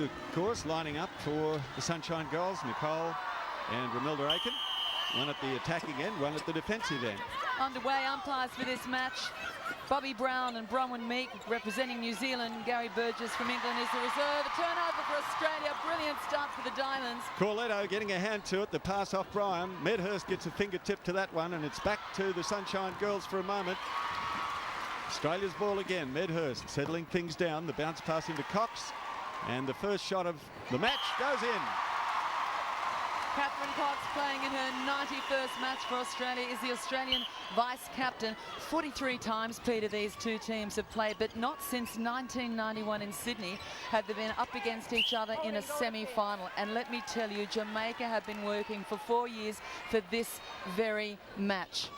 Of course, lining up for the Sunshine Girls, Nicole and Romilda Aiken. One at the attacking end, one at the defensive end. Underway umpires for this match. Bobby Brown and Bronwyn Meek representing New Zealand. Gary Burgess from England is the reserve. A turnover for Australia. Brilliant start for the Diamonds. Corletto getting a hand to it. The pass off Brian. Medhurst gets a fingertip to that one, and it's back to the Sunshine Girls for a moment. Australia's ball again. Medhurst settling things down. The bounce pass into Cox. And the first shot of the match goes in. Catherine Cox, playing in her 91st match for Australia, is the Australian vice-captain. 43 times, Peter, these two teams have played, but not since 1991 in Sydney have they been up against each other in a semi-final. And let me tell you, Jamaica have been working for 4 years for this very match.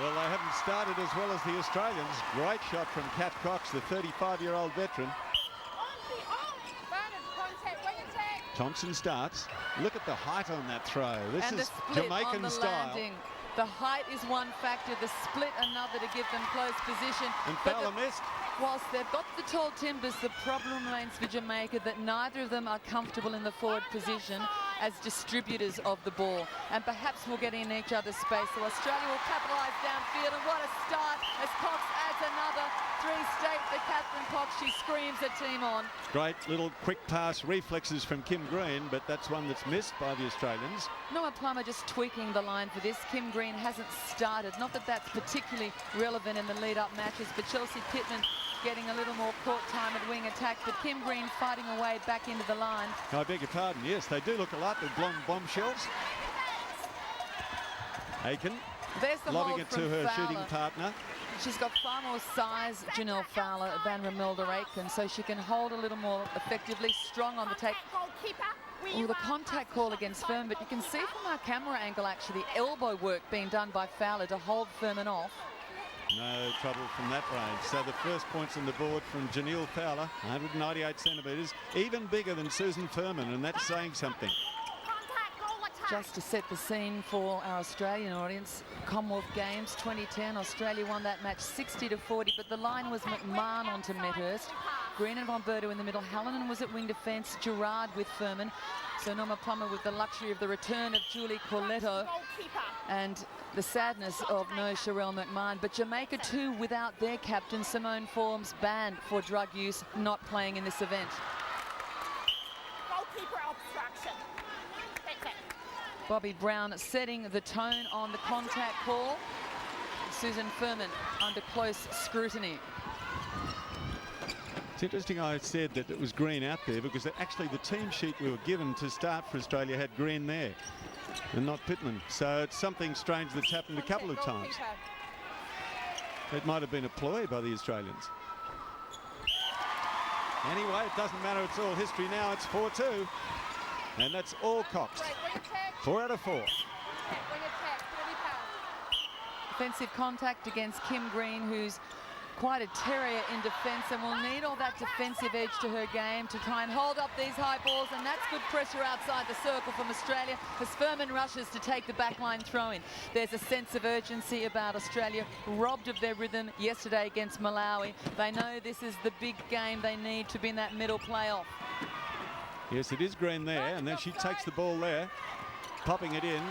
Well, they haven't started as well as the Australians. Great shot from Cat Cox, the 35-year-old veteran. Thompson starts. Look at the height on that throw. This and is the Jamaican style. Landing. The height is one factor, the split another to give them close position. And Fowler missed. Whilst they've got the tall timbers, the problem remains for Jamaica that neither of them are comfortable in the forward position as distributors of the ball. And perhaps we'll get in each other's space. So Australia will capitalise downfield, and what a start as Cox adds another three-state for Catherine Cox. She screams her team on. Great little quick pass reflexes from Kim Green, but that's one that's missed by the Australians. Noah Plummer just tweaking the line for this. Kim Green hasn't started. Not that that's particularly relevant in the lead-up matches, but Chelsea Pittman getting a little more court time at wing attack, but Kim Green fighting away back into the line. I beg your pardon, yes, they do look alike, the blonde bombshells. Aiken lobbing it to her shooting partner. She's got far more size, Janelle Fowler, than Romilda Aiken, so she can hold a little more effectively, strong on the take. Oh, the contact call against Furman, but you can see from our camera angle actually elbow work being done by Fowler to hold Furman off. No trouble from that range. So the first points on the board from Janelle Fowler, 198 centimetres, even bigger than Susan Furman, and that's saying something. Just to set the scene for our Australian audience, Commonwealth Games 2010, Australia won that match 60-40, but the line was McMahon onto Medhurst, Green and Von Berto in the middle, Hallinan was at wing defence, Gerard with Furman, so Norma Plummer with the luxury of the return of Julie Corletto and the sadness of no Sherelle McMahon. But Jamaica too, without their captain, Simone Forbes, banned for drug use, not playing in this event. Bobby Brown setting the tone on the contact call. Susan Furman under close scrutiny. It's interesting I said that it was Green out there because actually the team sheet we were given to start for Australia had Green there and not Pittman. So it's something strange that's happened a couple of times. It might have been a ploy by the Australians. Anyway, it doesn't matter. It's all history now. It's 4-2. And that's all Cox. 4 out of 4. Defensive contact against Kim Green, who's quite a terrier in defence and will need all that defensive edge to her game to try and hold up these high balls, and that's good pressure outside the circle from Australia as Furman rushes to take the backline throw-in. There's a sense of urgency about Australia, robbed of their rhythm yesterday against Malawi. They know this is the big game they need to be in that middle playoff. Yes, it is Green there, and then she takes the ball there, popping it in.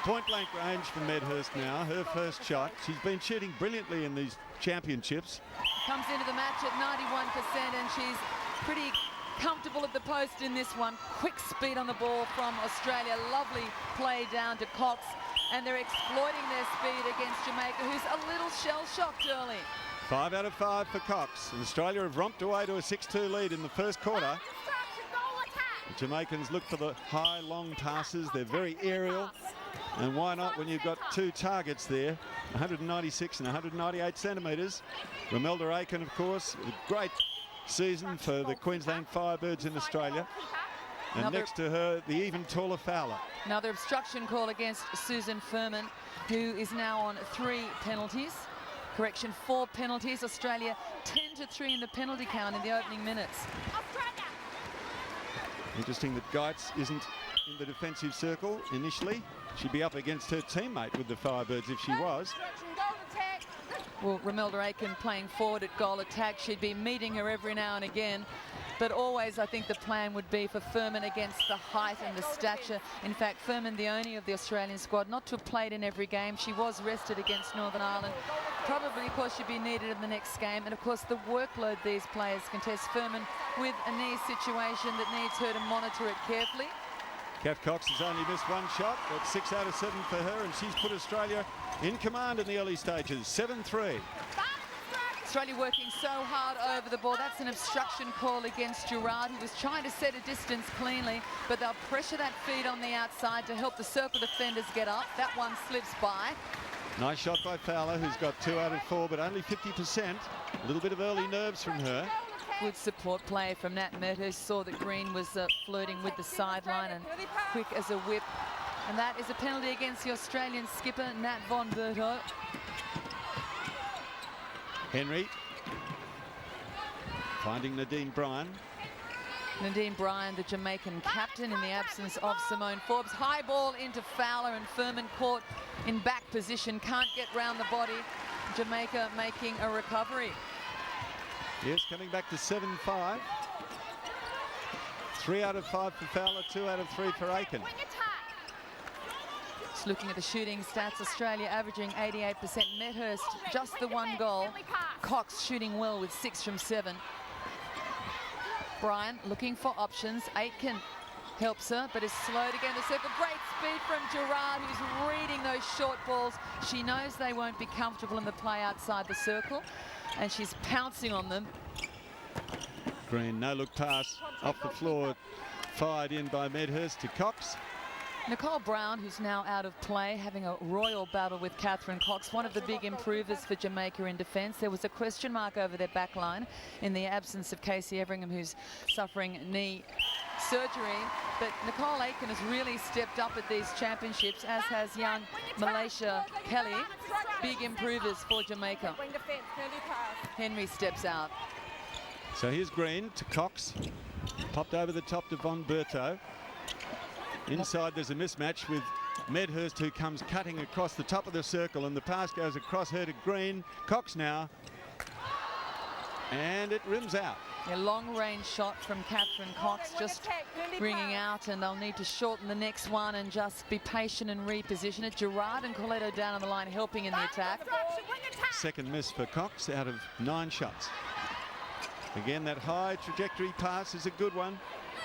Point blank range for Medhurst now, her first shot. She's been shooting brilliantly in these championships. Comes into the match at 91% and she's pretty comfortable at the post in this one. Quick speed on the ball from Australia. Lovely play down to Cox, and they're exploiting their speed against Jamaica, who's a little shell-shocked early. 5 out of 5 for Cox. And Australia have romped away to a 6-2 lead in the first quarter. The Jamaicans look for the high, long passes. They're very aerial. And why not when you've got two targets there, 196 and 198 centimetres. Romilda Aiken, of course, a great season for the Queensland Firebirds in Australia. And next to her, the even taller Fowler. Another obstruction call against Susan Furman, who is now on 3 penalties. Correction, 4 penalties. Australia 10-3 in the penalty count in the opening minutes. Interesting that Geitz isn't in the defensive circle initially. She'd be up against her teammate with the Firebirds if she was. Well, Romilda Aiken playing forward at goal attack. She'd be meeting her every now and again. But always, I think the plan would be for Furman against the height and the stature. In fact, Furman, the only of the Australian squad not to have played in every game. She was rested against Northern Ireland. Probably, of course, she'd be needed in the next game. And, of course, the workload these players contest. Furman with a knee situation that needs her to monitor it carefully. Kath Cox has only missed one shot. That's 6 out of 7 for her, and she's put Australia in command in the early stages. 7-3. Australia working so hard over the ball. That's an obstruction call against Gerard, who was trying to set a distance cleanly, but they'll pressure that feed on the outside to help the circle defenders get up. That one slips by. Nice shot by Fowler, who's got 2 out of 4, but only 50%. A little bit of early nerves from her. Good support play from Nat Medhurst. Saw that Green was flirting with the sideline and quick as a whip. And that is a penalty against the Australian skipper, Nat von Berto. Henry finding Nadine Bryan. Nadine Bryan, the Jamaican captain, in the absence of Simone Forbes. High ball into Fowler, and Furman caught in back position. Can't get round the body. Jamaica making a recovery. Yes, coming back to 7-5. 3 out of 5 for Fowler, 2 out of 3 for Aiken. Just looking at the shooting stats, Australia averaging 88%. Medhurst, just the 1 goal. Cox shooting well with 6 from 7. Bryan looking for options. Aitken helps her, but is slowed again. The circle, great speed from Gerard, who's reading those short balls. She knows they won't be comfortable in the play outside the circle, and she's pouncing on them. Green, no-look pass off the floor, fired in by Medhurst to Cox. Nicole Brown, who's now out of play, having a royal battle with Catherine Cox, one of the big improvers for Jamaica in defence. There was a question mark over their back line in the absence of Casey Everingham, who's suffering knee surgery. But Nicole Aiken has really stepped up at these championships, as has young Malaysia Kelly. Big improvers for Jamaica. Henry steps out. So here's Green to Cox. Popped over the top to Von Berto. Inside there's a mismatch with Medhurst, who comes cutting across the top of the circle, and the pass goes across her to Green. Cox now. And it rims out. A long-range shot from Catherine Cox, just ringing out, and they'll need to shorten the next one and just be patient and reposition it. Gerard and Coletto down on the line helping in the attack. Second miss for Cox out of 9 shots. Again, that high trajectory pass is a good one.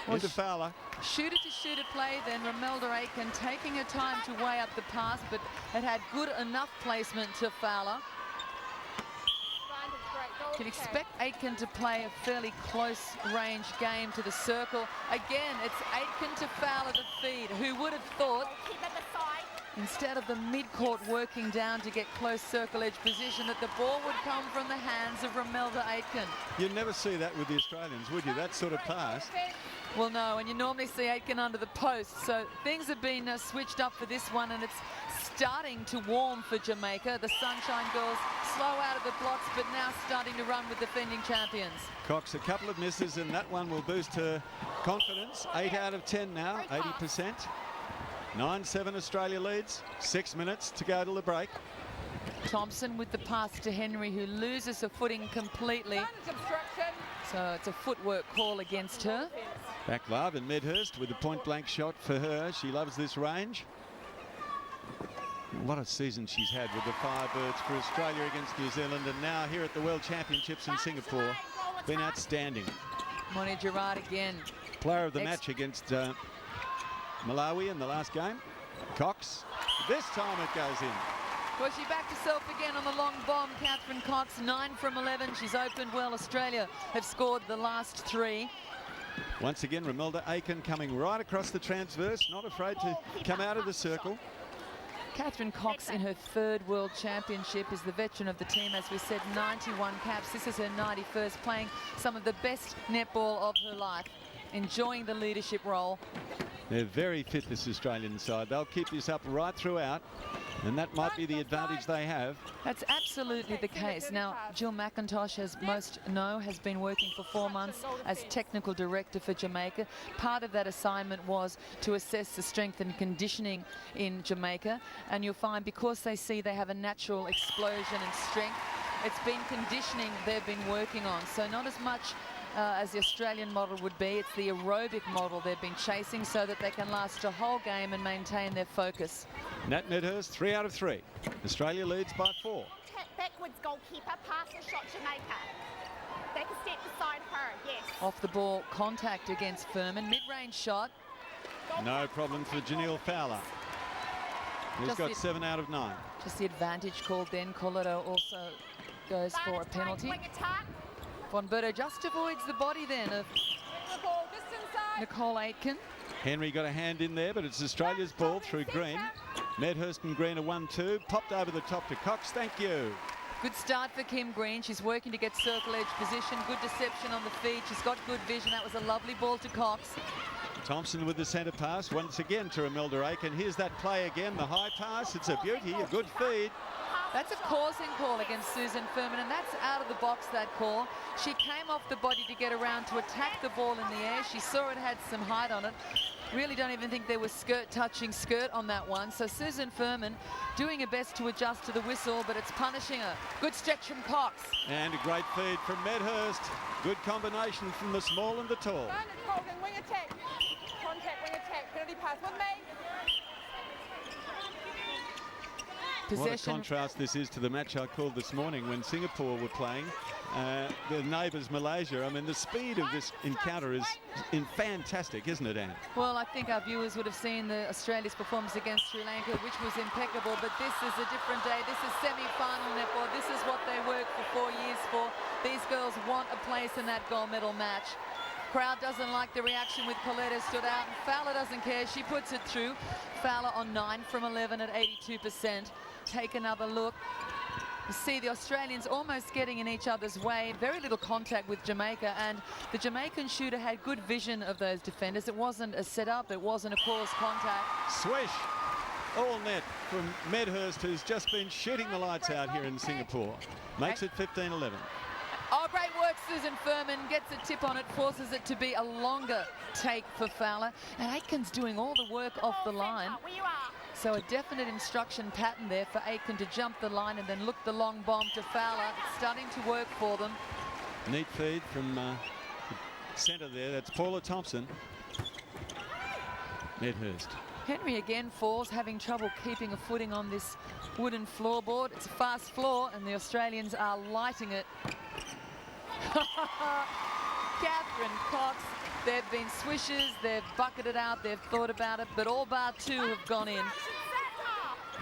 Into Fowler. Shooter-to-shooter play, then Romelda Aiken taking her time to weigh up the pass, but it had good enough placement to Fowler. You can expect Aiken to play a fairly close-range game to the circle. Again, it's Aiken to Fowler the feed. Who would have thought, instead of the mid-court working down to get close circle edge position, that the ball would come from the hands of Romelda Aiken? You'd never see that with the Australians, would you? That sort of pass. Well, no, and you normally see Aitken under the post. So things have been switched up for this one, and it's starting to warm for Jamaica. The Sunshine Girls slow out of the blocks, but now starting to run with defending champions. Cox, a couple of misses, and that one will boost her confidence. 8 out of 10 now, 80%. 9-7 Australia leads. 6 minutes to go to the break. Thompson with the pass to Henry, who loses her footing completely. So it's a footwork call against her. Back love, and Medhurst with a point-blank shot for her. She loves this range. What a season she's had with the Firebirds for Australia against New Zealand, and now here at the World Championships in Singapore. Been outstanding. Moni Gerard again. Player of the match against Malawi in the last game. Cox. This time it goes in. Well, she backed herself again on the long bomb. Catherine Cox, 9 from 11. She's opened well. Australia have scored the last 3. Once again, Romelda Aiken coming right across the transverse, not afraid to come out of the circle. Catherine Cox, in her 3rd World Championship, is the veteran of the team. As we said, 91 caps. This is her 91st, playing some of the best netball of her life, enjoying the leadership role. They're very fit, this Australian side. They'll keep this up right throughout, and that might be the advantage they have. That's absolutely the case. Now, Jill McIntosh, as most know, has been working for 4 months as technical director for Jamaica. Part of that assignment was to assess the strength and conditioning in Jamaica, and you'll find, because they see they have a natural explosion and strength, it's been conditioning they've been working on. So not as much as the Australian model would be. It's the aerobic model they've been chasing so that they can last a whole game and maintain their focus. Nat Medhurst, 3 out of 3. Australia leads by 4. Backwards goalkeeper, pass and shot Jamaica. Take a step beside her, yes. Off the ball contact against Furman. Mid-range shot. No problem for Janelle Fowler. He's got 7 out of 9. Just the advantage called then. Coletto also goes for a penalty. Von Berto just avoids the body then of Nicole Aitken. Henry got a hand in there, but it's Australia's ball through Green. Medhurst and Green are 1-2. Popped over the top to Cox. Thank you. Good start for Kim Green. She's working to get circle edge position. Good deception on the feed. She's got good vision. That was a lovely ball to Cox. Thompson with the centre pass once again to Imelda Aiken. Here's that play again, the high pass. It's a beauty, a good feed. That's a coursing call against Susan Furman, and that's out of the box, that call. She came off the body to get around to attack the ball in the air. She saw it had some height on it. Really don't even think there was skirt touching skirt on that one. So Susan Furman doing her best to adjust to the whistle, but it's punishing her. Good stretch from Cox. And a great feed from Medhurst. Good combination from the small and the tall. Wing attack. Contact, wing attack. Penalty pass with me. What a contrast this is to the match I called this morning when Singapore were playing. The neighbours, Malaysia. I mean, the speed of this encounter is fantastic, isn't it, Anne? Well, I think our viewers would have seen Australia's performance against Sri Lanka, which was impeccable, but this is a different day. This is semi-final netball. This is what they worked for 4 years for. These girls want a place in that gold medal match. Crowd doesn't like the reaction with Coletto stood out, and Fowler doesn't care. She puts it through. Fowler on 9 from 11 at 82%. Take another look. You see the Australians almost getting in each other's way. Very little contact with Jamaica, and the Jamaican shooter had good vision of those defenders. It wasn't a setup. It wasn't a close contact. Swish. All net from Medhurst, who's just been shooting the lights out here in Singapore. Makes it 15-11. Oh, great work, Susan Furman. Gets a tip on it, forces it to be a longer take for Fowler. And Aitken's doing all the work off the line. So a definite instruction pattern there for Aitken to jump the line and then look the long bomb to Fowler. It's starting to work for them. Neat feed from the centre there. That's Paula Thompson. Medhurst. Henry again falls, having trouble keeping a footing on this wooden floorboard. It's a fast floor, and the Australians are lighting it. Catherine Cox, they've been swishes, they've bucketed out, they've thought about it, but all bar 2 have gone in.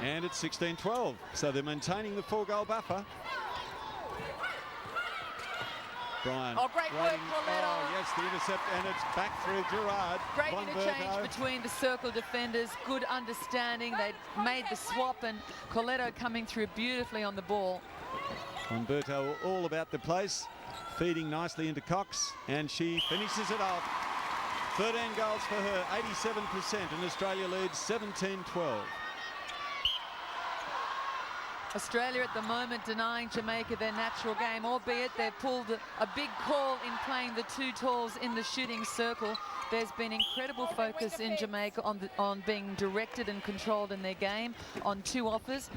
And it's 16-12, so they're maintaining the 4-goal buffer. Brian. Oh, great work, Coletto. Oh, yes, the intercept, and it's back through Gerard. Great interchange between the circle defenders. Good understanding. They made the swap, and Coletto coming through beautifully on the ball. Umberto all about the place, feeding nicely into Cox, and she finishes it off. 13 goals for her, 87%, and Australia leads 17-12. Australia at the moment denying Jamaica their natural game, albeit they've pulled a big call in playing the 2 talls in the shooting circle. There's been incredible focus in Jamaica on being directed and controlled in their game, on 2 offers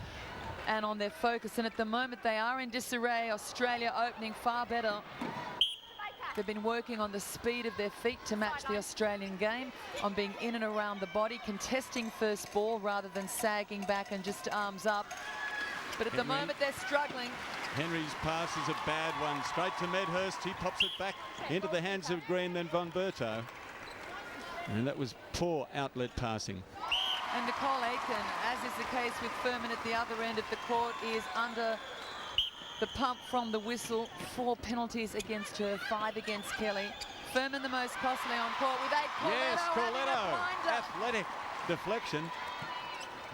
and on their focus. And at the moment they are in disarray. Australia opening far better. They've been working on the speed of their feet to match the Australian game, on being in and around the body, contesting first ball rather than sagging back and just arms up. But at the moment they're struggling. Henry's pass is a bad one, straight to Medhurst. He pops it back into the hands of Green, then Von Berto. And that was poor outlet passing. And Nicole Aitken, as is the case with Furman at the other end of the court, is under the pump from the whistle. 4 penalties against her, 5 against Kelly. Furman the most costly on court with 8. Yes, Coletto. Athletic deflection.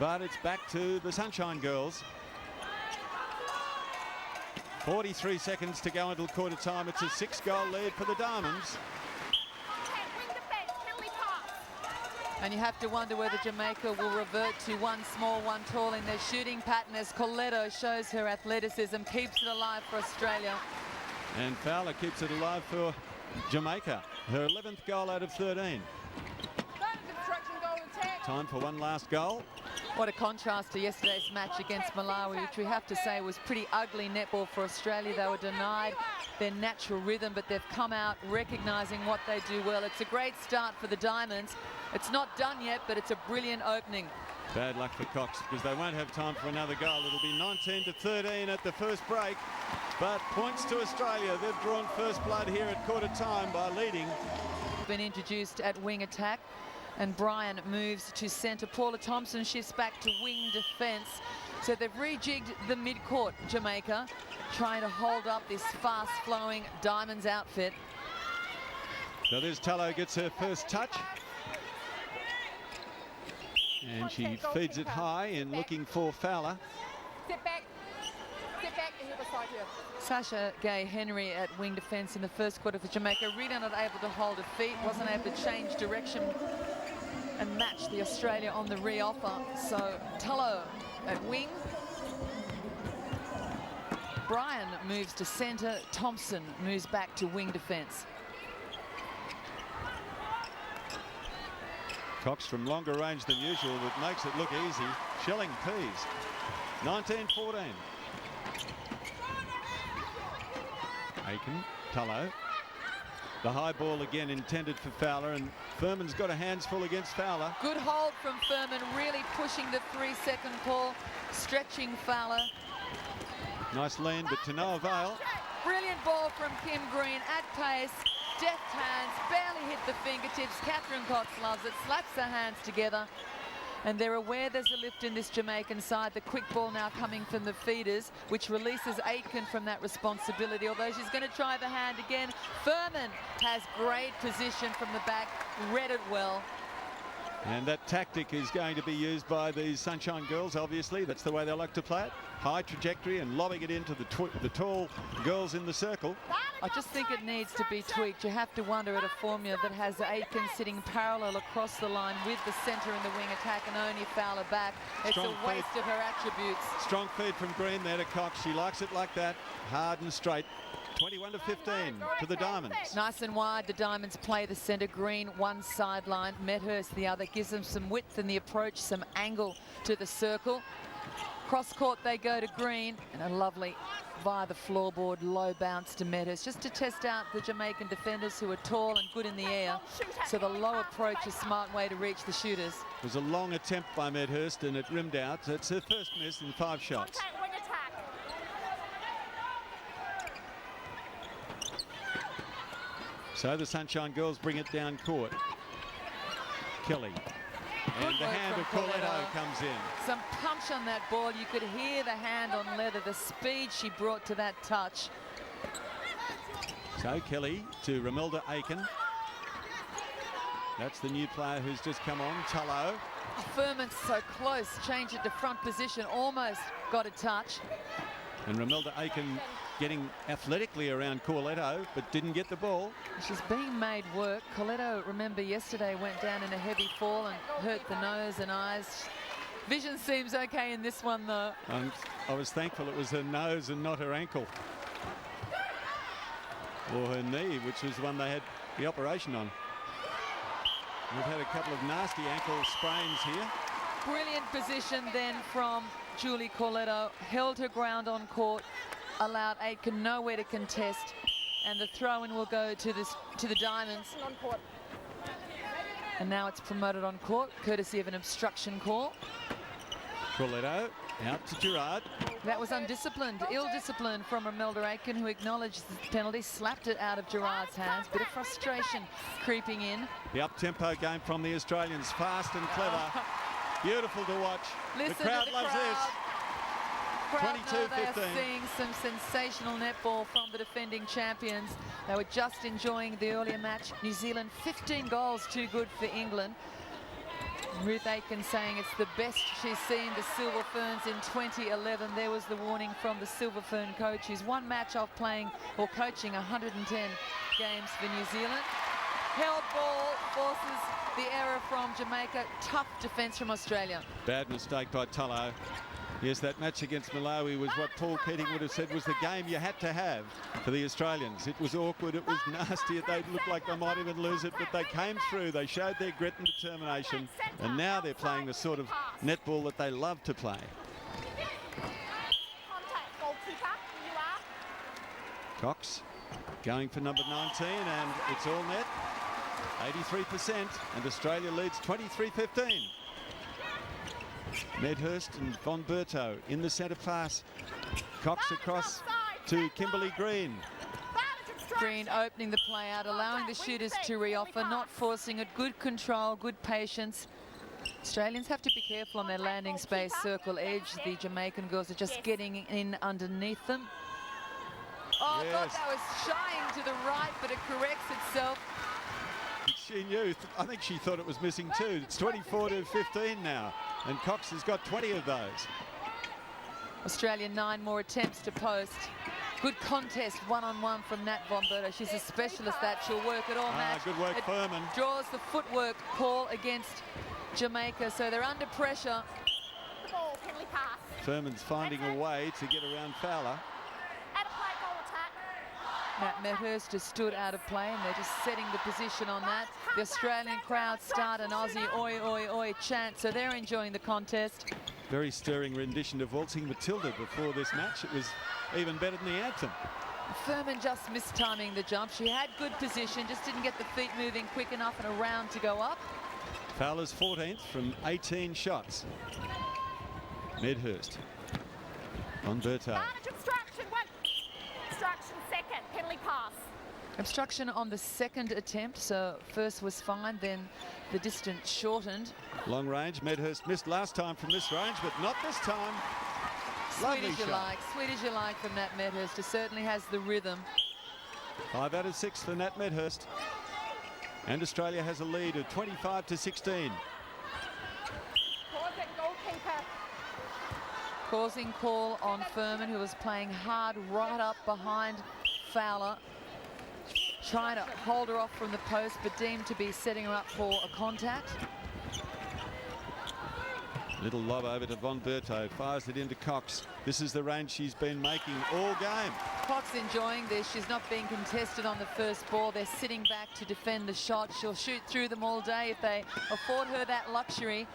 But it's back to the Sunshine Girls. 43 seconds to go until quarter time. It's a 6-goal lead for the Diamonds. And you have to wonder whether Jamaica will revert to 1 small, 1 tall in their shooting pattern as Coletto shows her athleticism, keeps it alive for Australia. And Fowler keeps it alive for Jamaica. Her 11th goal out of 13. Time for one last goal. What a contrast to yesterday's match against Malawi, which we have to say was pretty ugly netball for Australia. They were denied their natural rhythm, but they've come out recognising what they do well. It's a great start for the Diamonds. It's not done yet, but it's a brilliant opening. Bad luck for Cox because they won't have time for another goal. It'll be 19-13 at the first break. But points to Australia. They've drawn first blood here at quarter time by leading. Been introduced at wing attack. And Brian moves to centre. Paula Thompson shifts back to wing defence. So they've rejigged the mid-court, Jamaica, trying to hold up this fast-flowing Diamonds outfit. So there's Tallow, gets her first touch. And she feeds it high in looking for Fowler. Sit back and you're beside you. Sasha Gay-Henry at wing defence in the first quarter for Jamaica. Really not able to hold her feet, wasn't able to change direction and match the Australia on the re-offer. So Tallow at wing. Brian moves to centre. Thompson moves back to wing defence. Cox from longer range than usual, but makes it look easy. Shelling peas. 19-14. Aiken, Tallow. The high ball again intended for Fowler, and Furman's got a hands full against Fowler. Good hold from Furman, really pushing the 3-second call, stretching Fowler. Nice lean, but to no avail. Brilliant ball from Kim Green at pace, deft hands, barely hit the fingertips. Catherine Cox loves it, slaps her hands together. And they're aware there's a lift in this Jamaican side. The quick ball now coming from the feeders, which releases Aitken from that responsibility, although she's going to try the hand again. Furman has great position from the back, read it well. And that tactic is going to be used by these Sunshine Girls, obviously. That's the way they like to play it. High trajectory and lobbing it into the tall girls in the circle. I just think it needs to be tweaked. You have to wonder at a formula that has Aitken sitting parallel across the line with the centre in the wing attack and only Fowler back. It's a waste of her attributes. Strong feed from Green there to Cox. She likes it like that, hard and straight. 21-15 to the Diamonds. Nice and wide, the Diamonds play the centre. Green one sideline, Medhurst the other. Gives them some width in the approach, some angle to the circle. Cross court they go to Green, and a lovely via the floorboard low bounce to Medhurst, just to test out the Jamaican defenders who are tall and good in the air. So the low approach is a smart way to reach the shooters. It was a long attempt by Medhurst and it rimmed out. It's her first miss in 5 shots. So the Sunshine Girls bring it down court. Kelly. And the hand of Corletto comes in. Some punch on that ball. You could hear the hand on leather, the speed she brought to that touch. So Kelly to Romilda Aiken. That's the new player who's just come on, Tallow. Furman's so close. Change it to front position. Almost got a touch. And Romilda Aiken getting athletically around Corletto, but didn't get the ball. She's being made work. Corletto, remember, yesterday went down in a heavy fall and hurt the nose and eyes. Vision seems okay in this one, though. I was thankful it was her nose and not her ankle. Or her knee, which was one they had the operation on. We've had a couple of nasty ankle sprains here. Brilliant position then from Julie Corletto. Held her ground on court. Allowed Aitken nowhere to contest, and the throw-in will go to the Diamonds. And now it's promoted on court, courtesy of an obstruction call. Corletto out to Gerard. That was undisciplined, ill-disciplined from Romilda Aitken, who acknowledged the penalty, slapped it out of Gerard's hands. Bit of frustration creeping in. The up-tempo game from the Australians, fast and clever. Beautiful to watch. Listen the crowd to the loves crowd. this. Crowd know they are 22-15. seeing some sensational netball from the defending champions. They were just enjoying the earlier match. New Zealand 15 goals too good for England. Ruth Aitken saying it's the best she's seen the Silver Ferns in 2011. There was the warning from the Silver Fern coach, who's one match off playing or coaching 110 games for New Zealand. Held ball forces the error from Jamaica. Tough defence from Australia. Bad mistake by Tallow. Yes, that match against Malawi was what Paul Keating would have said was the game you had to have for the Australians. It was awkward, it was nasty, they looked like they might even lose it, but they came through, they showed their grit and determination, and now they're playing the sort of netball that they love to play. Cox going for number 19, and it's all net. 83%, and Australia leads 23-15. Medhurst and Von Berto in the centre pass. Cox across to Kimberly Green. Green opening the play out, allowing the shooters to reoffer, not forcing it. Good control, good patience. Australians have to be careful on their landing space, circle edge. The Jamaican girls are just getting in underneath them. Oh, I thought that was shying to the right, but it corrects itself. She knew. I think she thought it was missing too. It's 24-15 now, and Cox has got 20 of those. Australia 9 more attempts to post. Good contest, one-on-one from Nat Von Berto. She's a specialist that she'll work it all match. Good work, Furman. Draws the footwork call against Jamaica, so they're under pressure. Furman's finding a way to get around Fowler. Matt Medhurst has stood out of play, and they're just setting the position on that. The Australian crowd start an Aussie oi oi oi chant, so they're enjoying the contest. Very stirring rendition of Waltzing Matilda before this match. It was even better than the anthem. Furman just mistiming the jump. She had good position, just didn't get the feet moving quick enough and a round to go up. Fowler's 14th from 18 shots. Medhurst. Von Berto. Obstruction on the second attempt, so first was fine, then the distance shortened. Long range, Medhurst missed last time from this range, but not this time. Sweet as you like from Nat Medhurst. It certainly has the rhythm. 5 out of 6 for Nat Medhurst. And Australia has a lead of 25-16. Causing call on Furman, who was playing hard right up behind Fowler. Trying to hold her off from the post, but deemed to be setting her up for a contact. Little lob over to Von Berto, fires it into Cox. This is the range she's been making all game. Cox enjoying this. She's not being contested on the first ball. They're sitting back to defend the shot. She'll shoot through them all day if they afford her that luxury.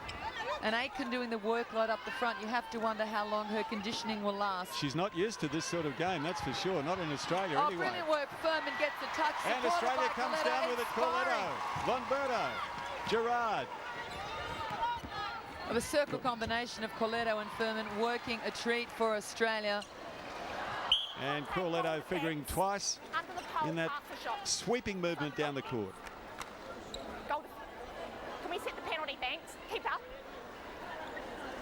And Aitken doing the workload up the front, you have to wonder how long her conditioning will last. She's not used to this sort of game, that's for sure. Not in Australia anyway. Brilliant work. Furman gets the touch. And Australia comes down with it. Corletto, Von Berto, Gerard. The circle combination of Corletto and Furman working a treat for Australia. And Corletto figuring twice in that sweeping movement down the court. Can we set the penalty, thanks? Keep up.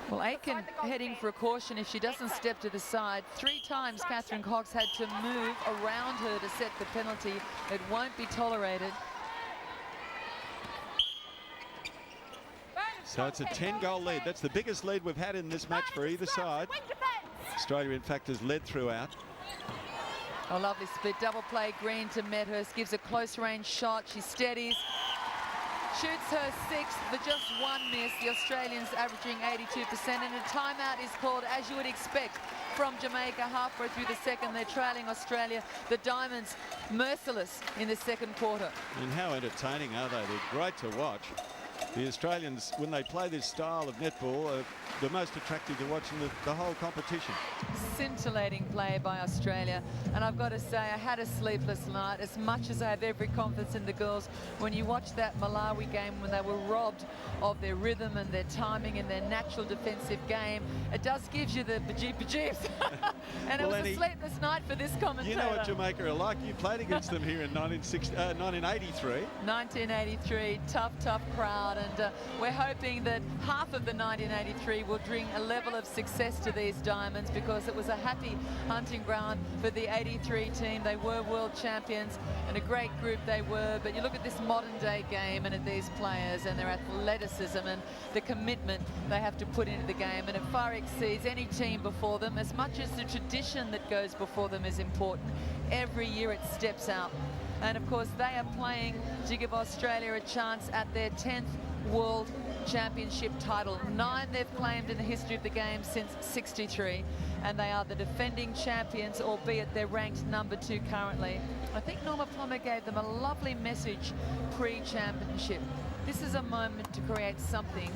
Well, Aitken heading for a caution if she doesn't step to the side. 3 times Catherine Cox had to move around her to set the penalty. It won't be tolerated. So it's a 10-goal lead. That's the biggest lead we've had in this match for either side. Australia, in fact, has led throughout. A lovely split. Double play. Green to Medhurst. Gives a close range shot. She steadies. Shoots her 6th, but just 1 miss. The Australians averaging 82%, and a timeout is called, as you would expect, from Jamaica halfway through the second. They're trailing Australia. The Diamonds merciless in the second quarter. And how entertaining are they? They're great to watch. The Australians, when they play this style of netball, are the most attractive to watch in the whole competition. Scintillating play by Australia, and I've got to say I had a sleepless night, as much as I have every confidence in the girls. When you watch that Malawi game, when they were robbed of their rhythm and their timing and their natural defensive game, it does give you the bejeeps. And it was a sleepless night for this commentator. You know what Jamaica are like. You played against them here in 1983. 1983, tough crowd, and we're hoping that half of the 1983 will bring a level of success to these Diamonds, because it was a happy hunting ground for the 83 team. They were world champions, and a great group they were. But you look at this modern day game and at these players and their athleticism and the commitment they have to put into the game, and it far exceeds any team before them. As much as the tradition that goes before them is important, every year it steps out. And of course, they are playing to give Australia a chance at their 10th World Championship title. 9 they've claimed in the history of the game since '63, and they are the defending champions, albeit they're ranked #2 currently. I think Norma Plummer gave them a lovely message pre-championship. This is a moment to create something,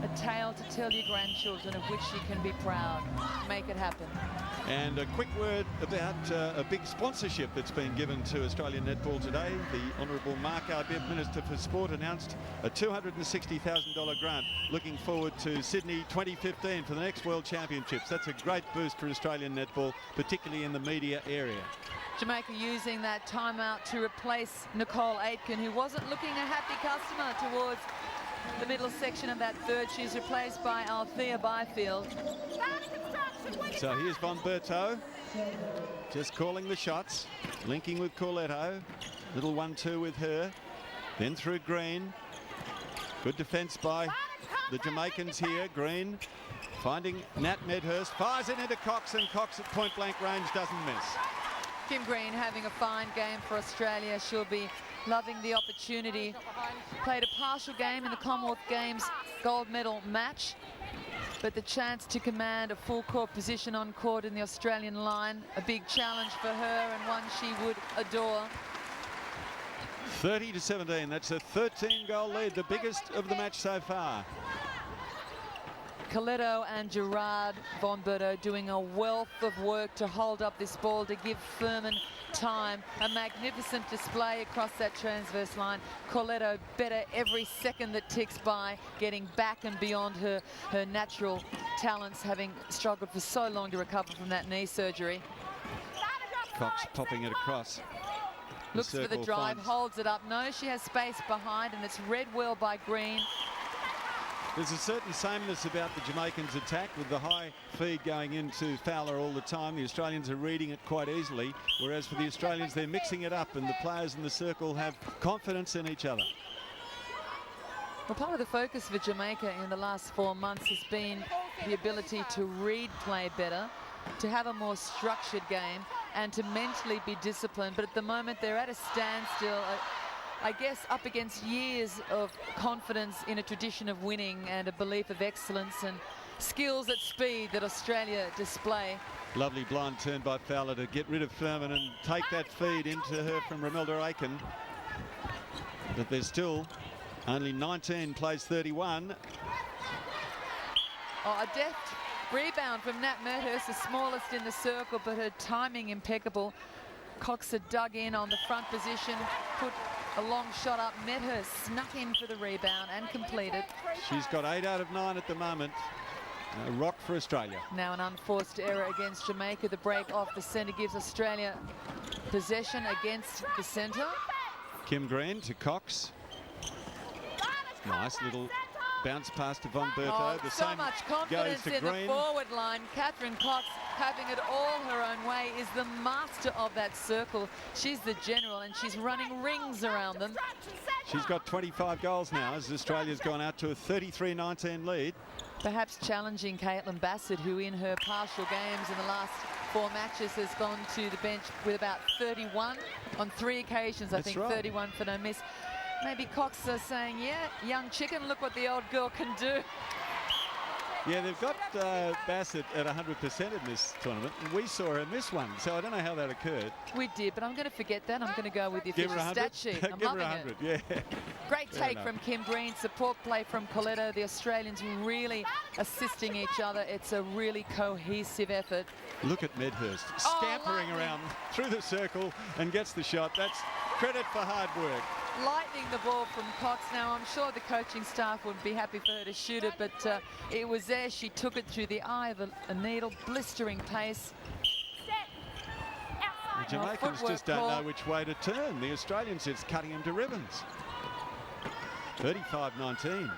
a tale to tell your grandchildren of which you can be proud. Make it happen. And a quick word about a big sponsorship that's been given to Australian netball today. The Honourable Mark Arbib, Minister for Sport, announced a $260,000 grant looking forward to Sydney 2015 for the next World Championships. That's a great boost for Australian netball, particularly in the media area. Jamaica using that timeout to replace Nicole Aitken, who wasn't looking a happy customer towards the middle section of that third. She's replaced by Althea Byfield. So here's Von Berto, just calling the shots, linking with Corletto. Little 1-2 with her. Then through Green. Good defence by the Jamaicans here. Green finding Nat Medhurst, fires it into Cox, and Cox at point blank range doesn't miss. Kim Green having a fine game for Australia. She'll be loving the opportunity. Played a partial game in the Commonwealth Games gold medal match, but the chance to command a full court position on court in the Australian line, a big challenge for her and one she would adore. 30-17, that's a 13-goal lead, the biggest of the match so far. Coletto and Gerard Von Berto doing a wealth of work to hold up this ball, to give Furman time. A magnificent display across that transverse line. Coletto better every second that ticks by, getting back and beyond her natural talents, having struggled for so long to recover from that knee surgery. Cox popping it across. Looks for the drive, holds it up. No, she has space behind, and it's read well by Green. There's a certain sameness about the Jamaicans' attack with the high feed going into Fowler all the time. The Australians are reading it quite easily, whereas for the Australians, they're mixing it up, and the players in the circle have confidence in each other. Well, part of the focus for Jamaica in the last 4 months has been the ability to read play better, to have a more structured game, and to mentally be disciplined. But at the moment, they're at a standstill. I guess up against years of confidence in a tradition of winning and a belief of excellence and skills at speed that Australia display. Lovely blind turn by Fowler to get rid of Furman and take that feed into her from Romelda Aiken. But there's still only 19 plays 31. Oh, a deft rebound from Nat Medhurst, the smallest in the circle, but her timing impeccable. Cox had dug in on the front position, put a long shot up. Medhurst snuck in for the rebound and completed. She's got 8 out of 9 at the moment. A rock for Australia. Now an unforced error against Jamaica. The break off the centre gives Australia possession against the centre. Kim Green to Cox. Nice little bounce pass to Von Berto. Oh, the so same much goes confidence to in Green. the forward line. Catherine Cox, having it all her own way, is the master of that circle. She's the general, and she's running rings around them. She's got 25 goals now as Australia's gone out to a 33-19 lead. Perhaps challenging Caitlin Bassett, who in her partial games in the last 4 matches has gone to the bench with about 31 on 3 occasions. I think right. 31 for no miss. Maybe Cox saying, yeah, young chicken, look what the old girl can do. Yeah, they've got Bassett at 100% in this tournament. We saw her miss one, so I don't know how that occurred. We did, but I'm going to forget that. I'm going to go with the official stat sheet. I'm Give her 100, yeah. Great take from Kim Green, support play from Coletto. The Australians really assisting each other. It's a really cohesive effort. Look at Medhurst scampering around through the circle and gets the shot. That's credit for hard work. Lightning the ball from Cox. Now, I'm sure the coaching staff would be happy for her to shoot it, but it was there. She took it through the eye of a needle, blistering pace. The Jamaicans just don't know which way to turn. The Australians just cutting them to ribbons. 35-19.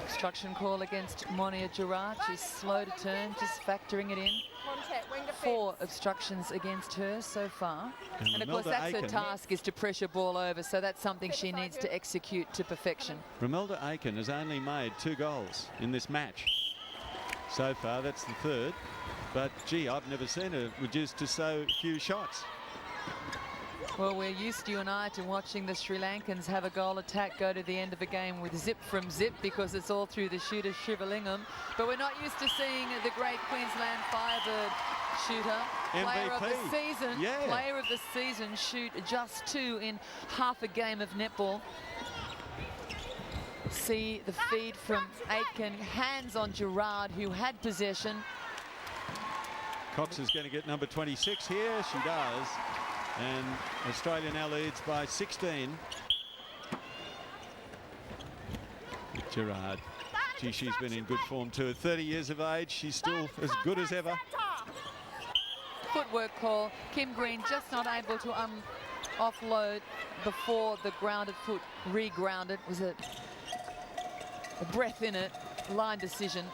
Obstruction call against Monia Gerard. She's slow to turn, just factoring it in. 4 obstructions against her so far. And of course, that's her task, is to pressure ball over. So that's something she needs to execute to perfection. Romelda Aiken has only made 2 goals in this match. so far. That's the third. But, gee, I've never seen her reduced to so few shots. Well, we're used, you and I, to watching the Sri Lankans have a goal attack go to the end of a game with zip from zip because it's all through the shooter Shivalingam. But we're not used to seeing the great Queensland Firebird shooter, player of the season, player of the season, shoot just 2 in half a game of netball. See the feed from Aitken, hands on Gerard, who had possession. Cox is going to get number 26 here. She does. And Australia now leads by 16. Gerard. Gee, she's been in good form too. At 30 years of age, she's still as good as ever. Footwork call. Kim Green just not able to offload before the grounded foot re-grounded. Was it a breath in it? Line decision.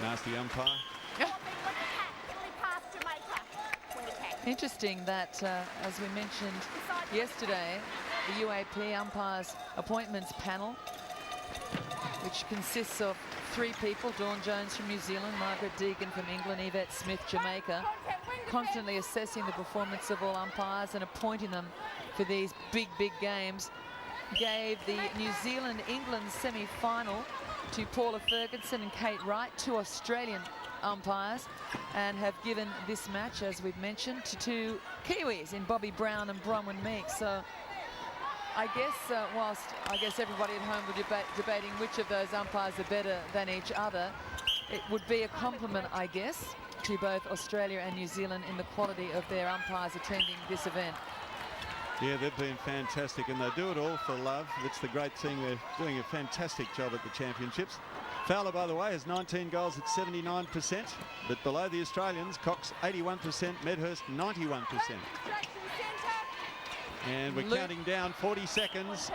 Nasty umpire. Interesting that, as we mentioned yesterday, the UAP umpires appointments panel, which consists of 3 people, Dawn Jones from New Zealand, Margaret Deegan from England, Yvette Smith, Jamaica, constantly assessing the performance of all umpires and appointing them for these big games, gave the New Zealand-England semi-final to Paula Ferguson and Kate Wright, 2 Australian umpires, and have given this match, as we've mentioned, to 2 Kiwis in Bobby Brown and Bronwyn Meeks. So I guess whilst I guess everybody at home would be debating which of those umpires are better than each other, it would be a compliment, I guess, to both Australia and New Zealand in the quality of their umpires attending this event. Yeah, they've been fantastic, and they do it all for love. That's the great thing. They're doing a fantastic job at the championships. Fowler, by the way, has 19 goals at 79%, but below the Australians, Cox 81%, Medhurst 91%. And we're counting down 40 seconds.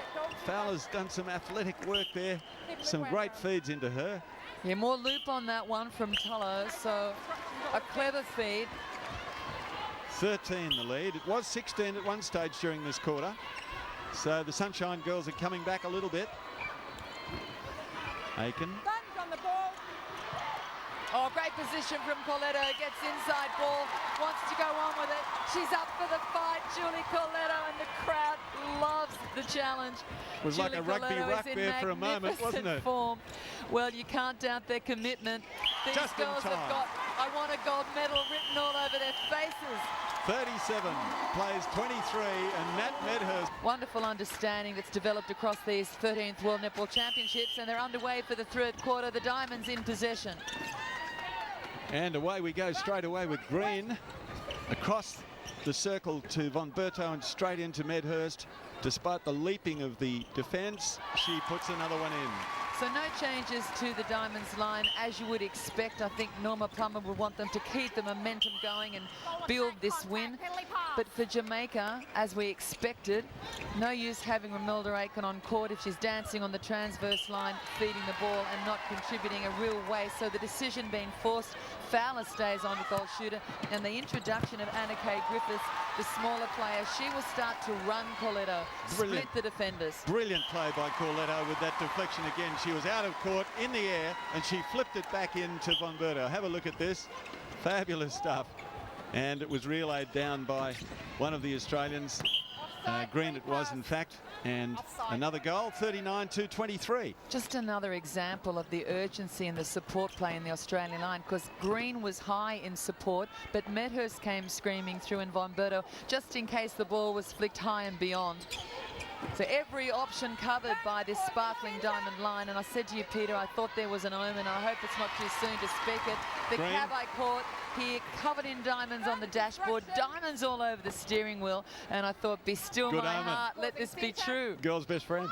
Fowler's done some athletic work there, some great feeds into her. Yeah, more loop on that one from Tullo, so a clever feed. 13 the lead. It was 16 at one stage during this quarter. So the Sunshine Girls are coming back a little bit. Aiken. Oh, great position from Corletto. Gets inside ball, wants to go on with it. She's up for the fight, Julie Corletto, and the crowd loves the challenge. It was like a rugby ruck there for a moment, wasn't it? Form. Well, you can't doubt their commitment. These girls have got "I want a gold medal" written all over their faces. 37 plays 23, and Nat Medhurst. Wonderful understanding that's developed across these 13th World Netball Championships, and they're underway for the 3rd quarter. The Diamonds in possession. And away we go straight away with Green. Across the circle to Von Berto and straight into Medhurst. Despite the leaping of the defence, she puts another one in. So no changes to the Diamonds line, as you would expect. I think Norma Plummer would want them to keep the momentum going and build this win. But for Jamaica, as we expected, no use having Romilda Aiken on court if she's dancing on the transverse line, feeding the ball and not contributing a real waste. So the decision being forced, Fowler stays on the goal shooter, and the introduction of Anna Kay Griffiths, the smaller player, she will start to run Corletto, split the defenders. Brilliant play by Corletto with that deflection again. She was out of court in the air and she flipped it back into Von Berto. Have a look at this. Fabulous stuff. And it was relayed down by one of the Australians. Green it was, in fact. And another goal, 39-23. Just another example of the urgency and the support play in the Australian line, because Green was high in support, but Medhurst came screaming through in Von Berto just in case the ball was flicked high and beyond. So every option covered by this sparkling Diamond line. And I said to you, Peter, I thought there was an omen. I hope it's not too soon to speak it. The cab I caught here, covered in diamonds on the dashboard, diamonds all over the steering wheel. And I thought, be still my heart, let this be true. Girl's best friend.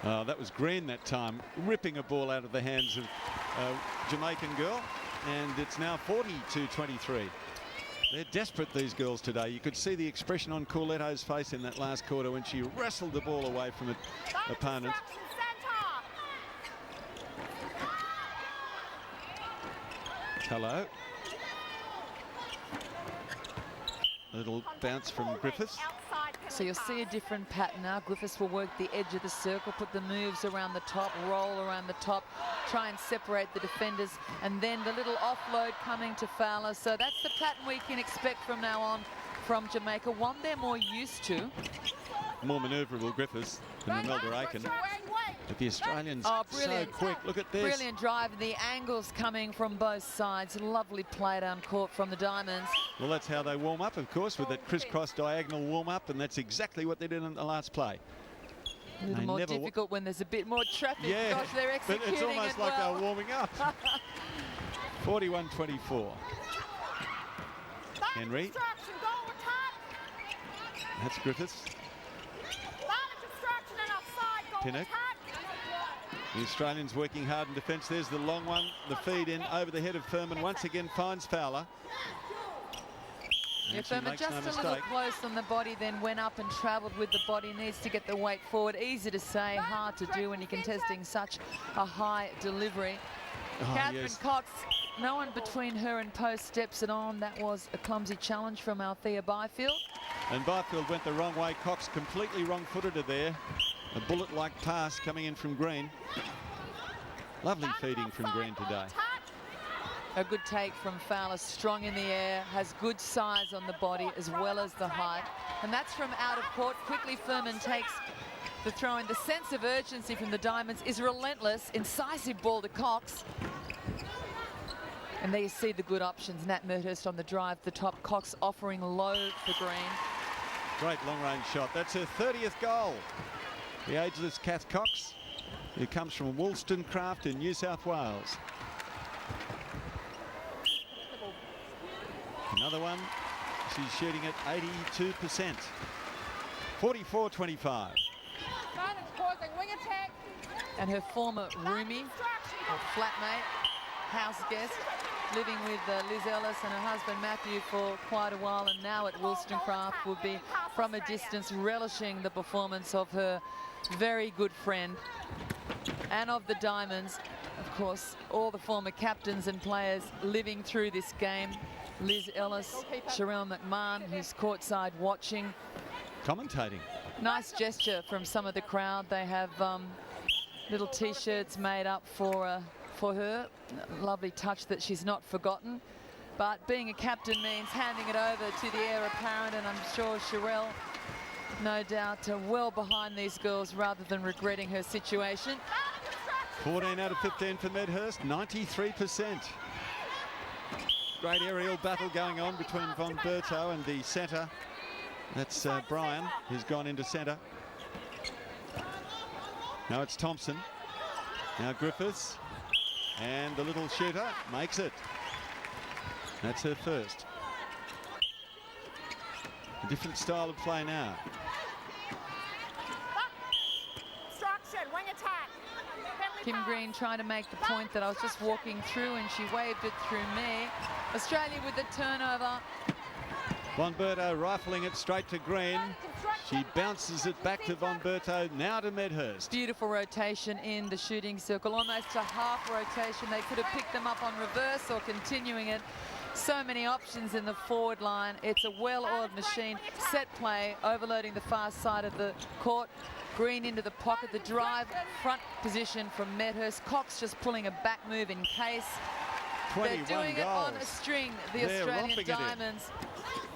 Oh, that was Green that time, ripping a ball out of the hands of Jamaican girl. And it's now 40-23. They're desperate, these girls, today. You could see the expression on Corletto's face in that last quarter when she wrestled the ball away from an opponent. Hello. A little bounce from Griffiths. So you'll see a different pattern now. Griffiths will work the edge of the circle, put the moves around the top, roll around the top, try and separate the defenders, and then the little offload coming to Fowler. So that's the pattern we can expect from now on from Jamaica, one they're more used to. More manoeuvrable Griffiths than Imelda Aiken. But the Australians so quick. Look at this. Brilliant drive. The angles coming from both sides. Lovely play down court from the Diamonds. Well, that's how they warm up, of course, with that crisscross diagonal warm up, and that's exactly what they did in the last play. A little more difficult when there's a bit more traffic. Yeah, gosh, they're executing but it's almost like well. they're warming up. 41-24. Henry. That's Griffiths. Pinnock. The Australians working hard in defence. There's the long one. The feed in over the head of Furman. Once again finds Fowler. Yeah, Furman just a little close on the body, then went up and travelled with the body. Needs to get the weight forward. Easy to say, hard to do when you're contesting such a high delivery. Catherine Cox, no one between her and post steps it on. That was a clumsy challenge from Althea Byfield. And Byfield went the wrong way. Cox completely wrong-footed her there. A bullet-like pass coming in from Green. Lovely feeding from Green today. A good take from Fowler, strong in the air, has good size on the body as well as the height. And that's from out of court. Quickly Furman takes the throw in. The sense of urgency from the Diamonds is relentless. Incisive ball to Cox. And there you see the good options. Nat Merthurst on the drive, the top. Cox offering low for Green. Great long-range shot. That's her 30th goal. The ageless Kath Cox, who comes from Wollstonecraft in New South Wales. Another one. She's shooting at 82%. 44-25. And her former roomie, or flatmate, house guest, living with Liz Ellis and her husband Matthew for quite a while, and now at Wollstonecraft will be from a distance relishing the performance of her very good friend. And of the Diamonds, of course, all the former captains and players living through this game. Liz Ellis, Sherelle McMahon, who's courtside watching. Commentating. Nice gesture from some of the crowd. They have little T-shirts made up for her. Lovely touch that she's not forgotten. But being a captain means handing it over to the heir apparent, and I'm sure Sherelle, no doubt, well behind these girls rather than regretting her situation. 14 out of 15 for Medhurst, 93%. Great aerial battle going on between Von Berto and the centre. That's Brian, who's gone into centre. Now it's Thompson. Now Griffiths. And the little shooter makes it. That's her first. A different style of play now. Wing attack. Kim Green trying to make the point that I was just walking through, and she waved it through me. Australia with the turnover. Von Berto rifling it straight to Green. She bounces it back to Von Berto, now to Medhurst. Beautiful rotation in the shooting circle, almost a half rotation. They could have picked them up on reverse or continuing it. So many options in the forward line. It's a well-oiled machine. Set play, overloading the far side of the court. Green into the pocket, the drive, front position from Medhurst. Cox just pulling a back move in case. They're doing it on a string, the Australian Diamonds.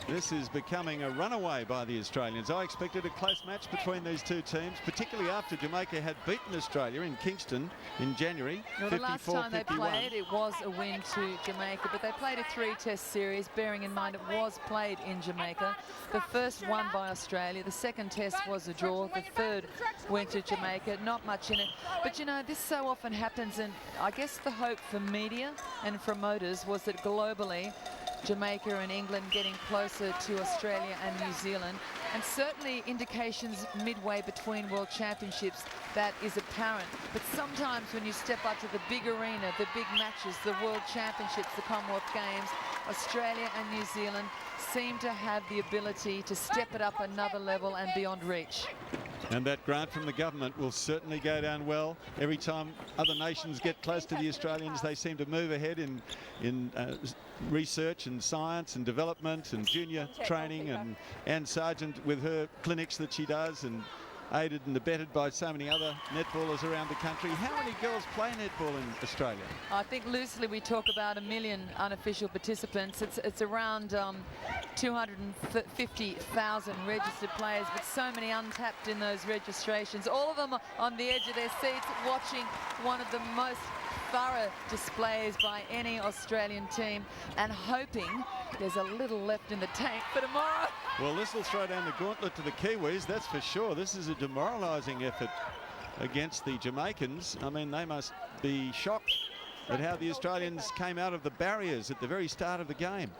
This is becoming a runaway by the Australians. I expected a close match between these two teams, particularly after Jamaica had beaten Australia in Kingston in January. Well, the last time they played, it was a win to Jamaica, but they played a 3-test series, bearing in mind it was played in Jamaica. The first won by Australia, the second test was a draw, the third went to Jamaica. Not much in it, but you know, this so often happens, and I guess the hope for media and promoters was that globally Jamaica and England getting closer to Australia and New Zealand, and certainly indications midway between World Championships that is apparent. But sometimes when you step up to the big arena, the big matches, the World Championships, the Commonwealth Games, Australia and New Zealand seem to have the ability to step it up another level and beyond reach. And that grant from the government will certainly go down well. Every time other nations get close to the Australians, they seem to move ahead in research and science and development and junior training. And Anne Sargent with her clinics that she does, and aided and abetted by so many other netballers around the country. How many girls play netball in Australia? I think loosely we talk about 1 million unofficial participants. It's around 250,000 registered players, but so many untapped in those registrations. All of them on the edge of their seats watching one of the most thorough displays by any Australian team, and hoping there's a little left in the tank for tomorrow. Well, this will throw down the gauntlet to the Kiwis, that's for sure. This is a demoralising effort against the Jamaicans. I mean, they must be shocked at how the Australians came out of the barriers at the very start of the game.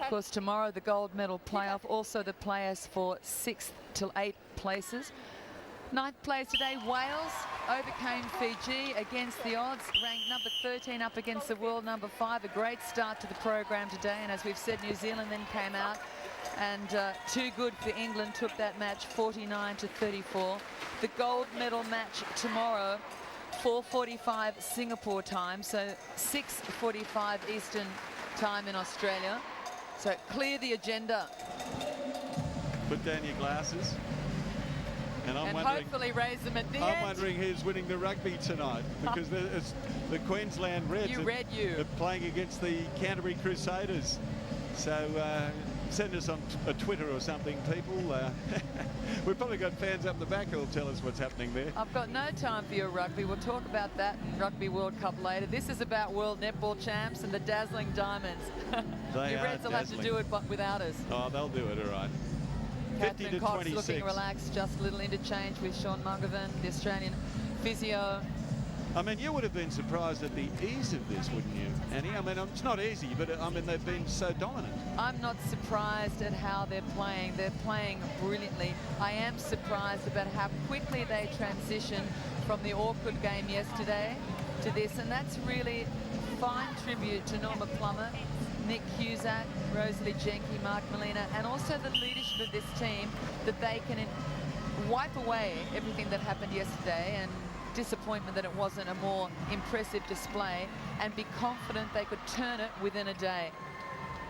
Of course, tomorrow the gold medal playoff, also the players for 6th till 8th places. 9th place today, Wales overcame Fiji against the odds, ranked number 13 up against the world number 5. A great start to the program today, and as we've said, New Zealand then came out, and too good for England, took that match 49-34. The gold medal match tomorrow, 4:45 Singapore time, so 6:45 Eastern time in Australia. So clear the agenda. Put down your glasses. And hopefully raise them at the end. I'm wondering who's winning the rugby tonight, because it's the Queensland Reds are playing against the Canterbury Crusaders. So send us on a Twitter or something, people. We've probably got fans up the back who'll tell us what's happening there. I've got no time for your rugby. We'll talk about that in Rugby World Cup later. This is about World Netball Champs and the dazzling Diamonds. Your Reds will have to do it, but without us. Oh, they'll do it, all right. Catherine Cox 50-26. looking relaxed, just a little interchange with Sean Mungovan, the Australian physio. I mean, you would have been surprised at the ease of this, wouldn't you, Annie? I mean, it's not easy, but I mean, they've been so dominant. I'm not surprised at how they're playing. They're playing brilliantly. I am surprised about how quickly they transition from the awkward game yesterday to this, and that's really fine tribute to Norma Plummer, Nick Cusack, Rosalie Jenke, Mark Molina, and also the leadership of this team, that they can wipe away everything that happened yesterday and disappointment that it wasn't a more impressive display, and be confident they could turn it within a day.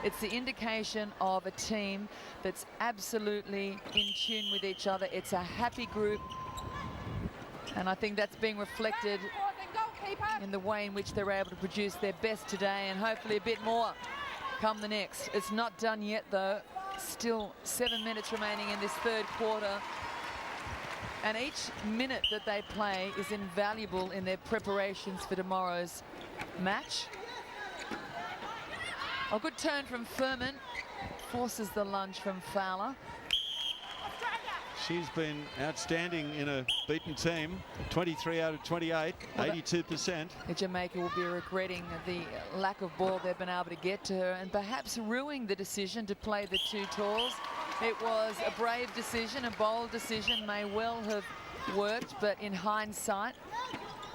It's the indication of a team that's absolutely in tune with each other. It's a happy group, and I think that's being reflected in the way in which they're able to produce their best today, and hopefully a bit more come the next. It's not done yet, though. Still 7 minutes remaining in this third quarter, and each minute that they play is invaluable in their preparations for tomorrow's match. A good turn from Furman, forces the lunge from Fowler. She's been outstanding in a beaten team. 23 out of 28, 82%. Jamaica will be regretting the lack of ball they've been able to get to her, and perhaps ruining the decision to play the two talls. It was a brave decision, a bold decision, may well have worked, but in hindsight,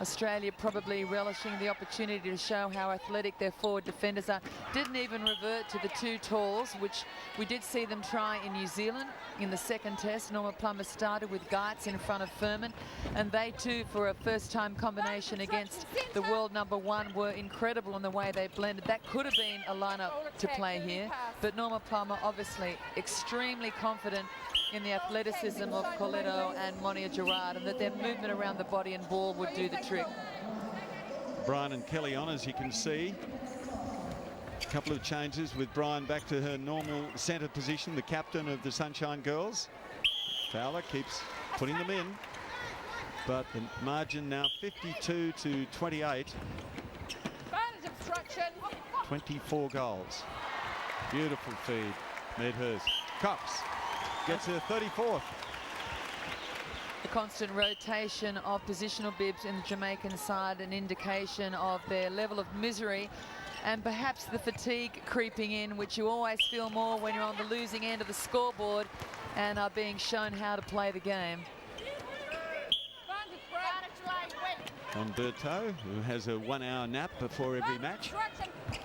Australia probably relishing the opportunity to show how athletic their forward defenders are. Didn't even revert to the two talls, which we did see them try in New Zealand in the second test. Norma Plummer started with Geitz in front of Furman, and they too, for a first-time combination against the world number 1, were incredible in the way they blended. That could have been a lineup to play here, but Norma Plummer obviously extremely confident in the athleticism of Coletto and Monia Gerard, and that their movement around the body and ball would do the trick. Brian and Kelly on, as you can see. A couple of changes with Brian back to her normal centre position, the captain of the Sunshine Girls. Fowler keeps putting them in, but the margin now 52-28. 24 goals. Beautiful feed, Medhurst. Cox gets her 34th. The constant rotation of positional bibs in the Jamaican side, an indication of their level of misery and perhaps the fatigue creeping in, which you always feel more when you're on the losing end of the scoreboard and are being shown how to play the game. Umberto, who has a 1 hour nap before every match.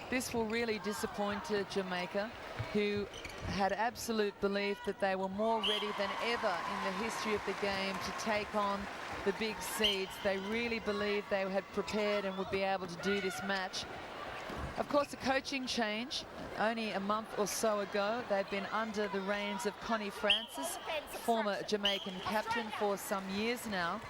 This will really disappoint Jamaica. who had absolute belief that they were more ready than ever in the history of the game to take on the big seeds. They really believed they had prepared and would be able to do this match. Of course, a coaching change. Only a month or so ago, they've been under the reins of Connie Francis, former Jamaican captain for some years now.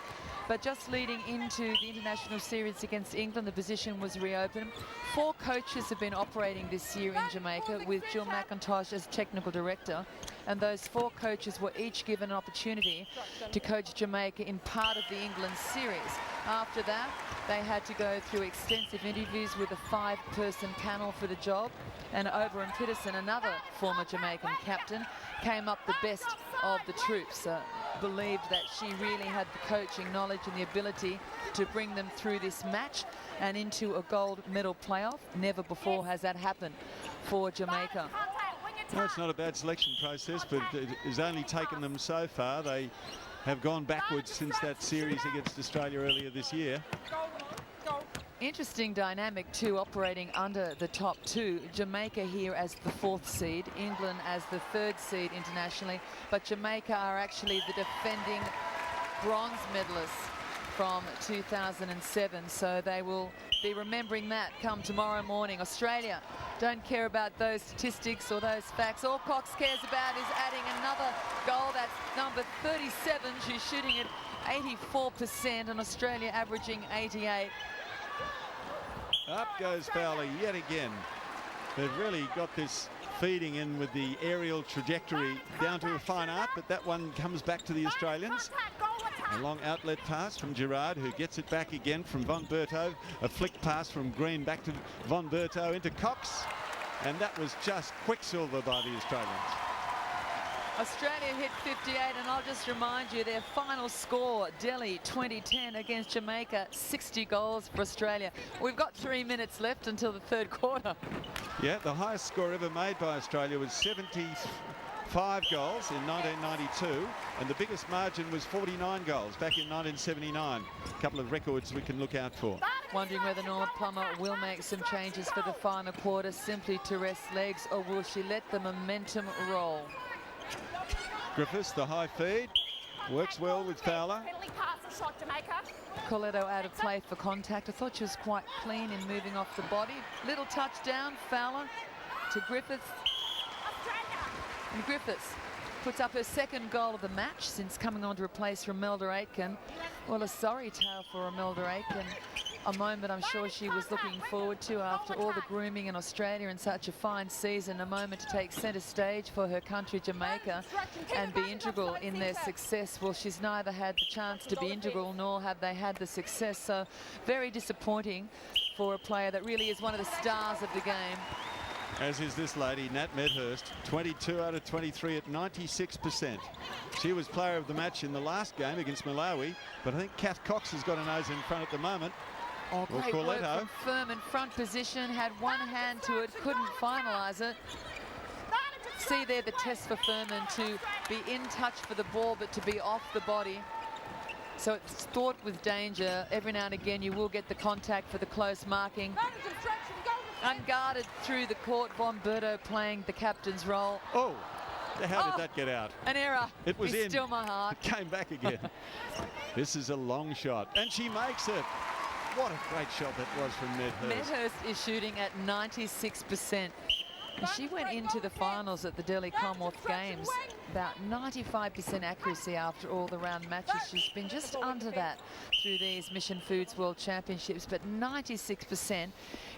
But just leading into the international series against England, the position was reopened. 4 coaches have been operating this year in Jamaica, with Jill McIntosh as technical director. And those 4 coaches were each given an opportunity to coach Jamaica in part of the England series. After that, they had to go through extensive interviews with a 5-person panel for the job. And Oberon Peterson, another former Jamaican captain, came up the best of the troops. Believed that she really had the coaching knowledge and the ability to bring them through this match and into a gold medal playoff. Never before has that happened for Jamaica. Well, it's not a bad selection process, but it has only taken them so far. They have gone backwards since that series against Australia earlier this year. Interesting dynamic too, operating under the top 2. Jamaica here as the 4th seed, England as the 3rd seed internationally, but Jamaica are actually the defending bronze medalists from 2007, so they will be remembering that come tomorrow morning. Australia don't care about those statistics or those facts. All Cox cares about is adding another goal. That's number 37. She's shooting at 84%, and Australia averaging 88. Up goes Fowler yet again. They've really got this feeding in with the aerial trajectory down to a fine art, but that one comes back to the Australians. A long outlet pass from Gerard, who gets it back again from Von Berto. A flick pass from Green back to Von Berto into Cox. And that was just quicksilver by the Australians. Australia hit 58, and I'll just remind you their final score, Delhi 2010 against Jamaica, 60 goals for Australia. We've got 3 minutes left until the 3rd quarter. Yeah, the highest score ever made by Australia was 75 goals in 1992, and the biggest margin was 49 goals back in 1979. A couple of records we can look out for. Wondering whether Norma Plummer will make some changes for the final quarter, simply to rest legs, or will she let the momentum roll? Griffiths, the high feed, works well with Fowler. Coletto out of play for contact. I thought she was quite clean in moving off the body. Little touchdown, Fowler to Griffiths. And Griffiths puts up her 2nd goal of the match since coming on to replace Romelda Aitken. Well, a sorry tale for Romelda Aitken. A moment I'm sure she was looking forward to after all the grooming in Australia and such a fine season. A moment to take centre stage for her country, Jamaica, and be integral in their success. Well, she's neither had the chance to be integral, nor have they had the success. So very disappointing for a player that really is one of the stars of the game. As is this lady, Nat Medhurst, 22 out of 23 at 96%. She was player of the match in the last game against Malawi, but I think Kath Cox has got a nose in front at the moment. Oh, great work from Firm in front position, had one hand to it, couldn't finalise it. See there the test for Furman to be in touch for the ball, but to be off the body. So it's thought with danger. Every now and again you will get the contact for the close marking. Unguarded through the court, Von Berto playing the captain's role. Oh, how did that get out? An error. It was in. Still my heart. It came back again. This is a long shot, and she makes it. What a great shot that was from Medhurst. Medhurst is shooting at 96%. She went into the finals at the Delhi Commonwealth Games, about 95% accuracy after all the round matches. She's been just under that through these Mission Foods World Championships, but 96%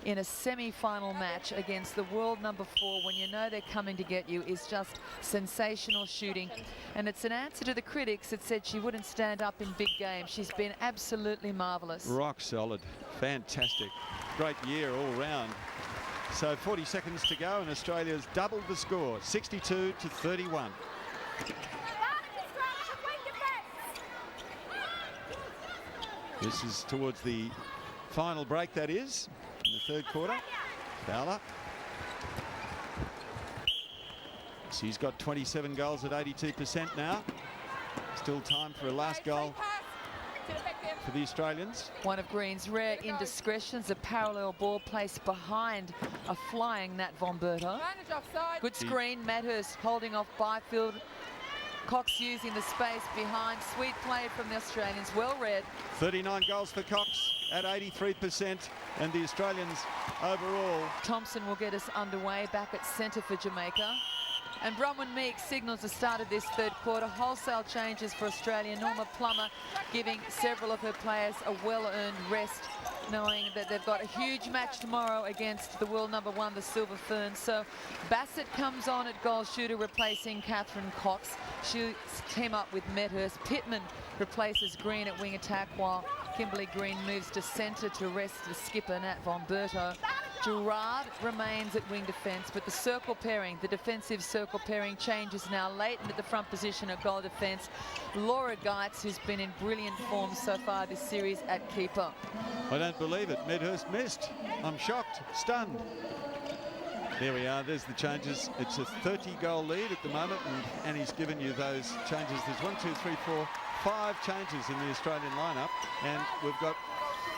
in a semi-final match against the world number 4 when you know they're coming to get you is just sensational shooting. And it's an answer to the critics that said she wouldn't stand up in big games. She's been absolutely marvellous. Rock solid, fantastic, great year all round. So 40 seconds to go, and Australia's doubled the score, 62 to 31. This is towards the final break, that is, in the 3rd quarter. Fowler. She's got 27 goals at 82% now. Still time for a last goal for the Australians. One of Green's rare indiscretions, a parallel ball placed behind a flying Nat Von Berto. Good screen, Madhurst holding off Byfield. Cox using the space behind. Sweet play from the Australians, well read. 39 goals for Cox at 83%, and the Australians overall. Thompson will get us underway back at centre for Jamaica. And Bronwyn Meek signals the start of this third quarter. Wholesale changes for Australia. Norma Plummer giving several of her players a well-earned rest, knowing that they've got a huge match tomorrow against the world number 1, the Silver Ferns. So Bassett comes on at goal shooter, replacing Catherine Cox. She'll team up with Medhurst. Pittman replaces Green at wing attack, while Kimberly Green moves to centre to rest the skipper, Nat Von Berto. Gerard remains at wing defence, but the circle pairing, the defensive circle pairing, changes now. Leighton at the front position at goal defence. Laura Geitz, who's been in brilliant form so far this series, at keeper. I don't believe it. Medhurst missed. I'm shocked, stunned. There we are. There's the changes. It's a 30-goal lead at the moment, and Annie's given you those changes. There's 1, 2, 3, 4, 5 changes in the Australian lineup, and we've got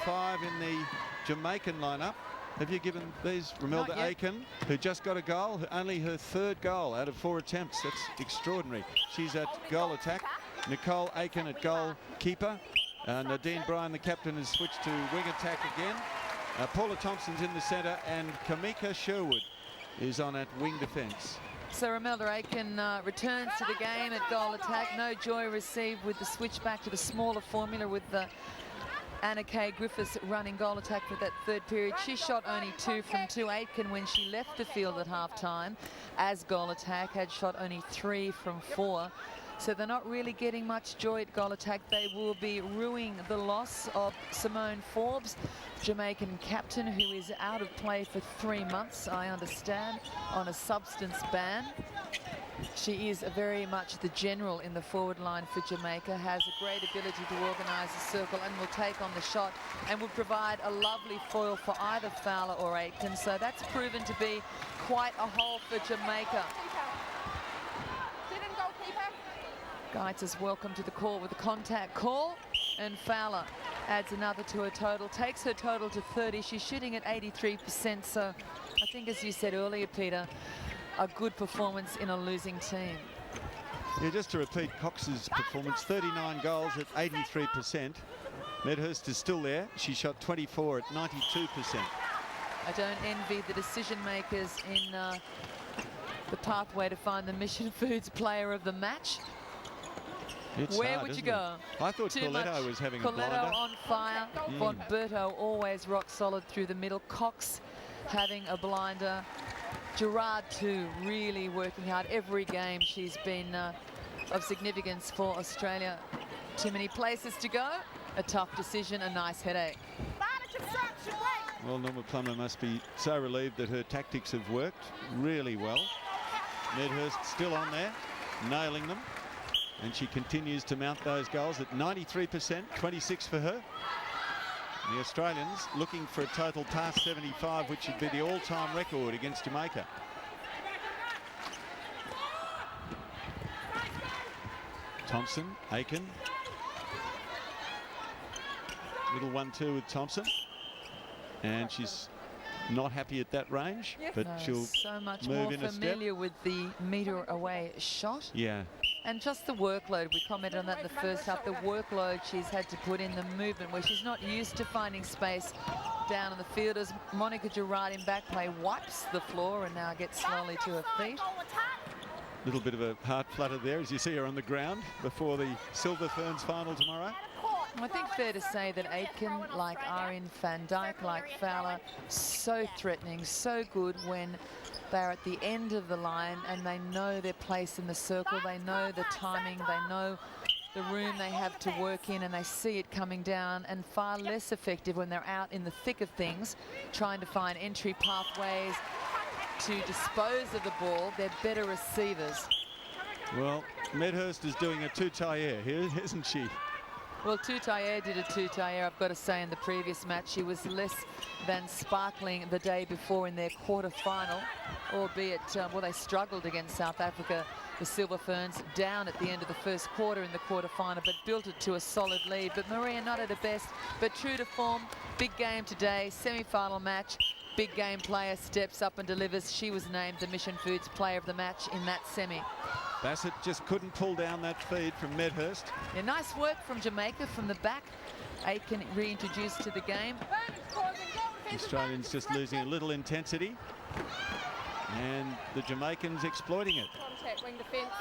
5 in the Jamaican lineup. Have you given these? Romelda Aiken, who just got a goal, only her 3rd goal out of 4 attempts. That's extraordinary. She's at goal attack. Nicole Aiken at goal keeper. Nadine Bryan, the captain, has switched to wing attack again. Paula Thompson's in the centre, and Kamika Sherwood is on at wing defence. So Romelda Aiken returns to the game at goal attack. No joy received with the switch back to the smaller formula, with the Anna Kay Griffiths running goal attack for that third period. She shot only 2 from 2. Aitken, when she left the field at half-time as goal attack, had shot only 3 from 4. So they're not really getting much joy at goal attack. They will be ruining the loss of Simone Forbes, Jamaican captain, who is out of play for 3 months, I understand, on a substance ban. She is very much the general in the forward line for Jamaica, has a great ability to organise the circle and will take on the shot and will provide a lovely foil for either Fowler or Aitken. So that's proven to be quite a hole for Jamaica. Geitz is welcome to the call with a contact call, and Fowler adds another to her total, takes her total to 30. She's shooting at 83%, so I think, as you said earlier, Peter, a good performance in a losing team. Yeah, just to repeat Cox's performance, 39 goals at 83%. Medhurst is still there. She shot 24 at 92%. I don't envy the decision makers in the pathway to find the Mission Foods player of the match. It's Where hard, would you isn't go? it? I thought Coletto was having a blinder. Coletto on fire. Von Berto always rock solid through the middle. Cox having a blinder. Gerard too, really working hard. Every game she's been of significance for Australia. Too many places to go. A tough decision, a nice headache. Well, Norma Plummer must be so relieved that her tactics have worked really well. Medhurst still on there, nailing them. And she continues to mount those goals at 93%, 26 for her. And the Australians looking for a total past 75, which would be the all-time record against Jamaica. Thompson, Aiken. Little 1-2 with Thompson. And she's not happy at that range, but no, she'll so much move more in a step. familiar with the metre away shot. Yeah. And just the workload, we commented on that in the first half, the workload she's had to put in, the movement where she's not used to finding space down on the field, as Monica Gerard in back play wipes the floor and now gets slowly to her feet. Little bit of a heart flutter there as you see her on the ground before the Silver Ferns final tomorrow. I think fair to say that Aitken, like Arjen van Dijk, like Fowler, so threatening, so good when they're at the end of the line and they know their place in the circle, they know the timing, they know the room they have to work in, and they see it coming down, and far less effective when they're out in the thick of things, trying to find entry pathways to dispose of the ball. They're better receivers. Well, Medhurst is doing a two-tie here, isn't she? Well, Tutayer did a Tutayer, I've got to say, in the previous match. She was less than sparkling the day before in their quarter-final, albeit, well, they struggled against South Africa, the Silver Ferns, down at the end of the first quarter in the quarter-final, but built it to a solid lead. But Maria not at her best, but true to form. Big game today, semi-final match. Big game player steps up and delivers. She was named the Mission Foods Player of the Match in that semi. Bassett just couldn't pull down that feed from Medhurst. Yeah, nice work from Jamaica from the back. Aitken reintroduced to the game. The Australians just losing a little intensity, and the Jamaicans exploiting it. Contact, wing defence.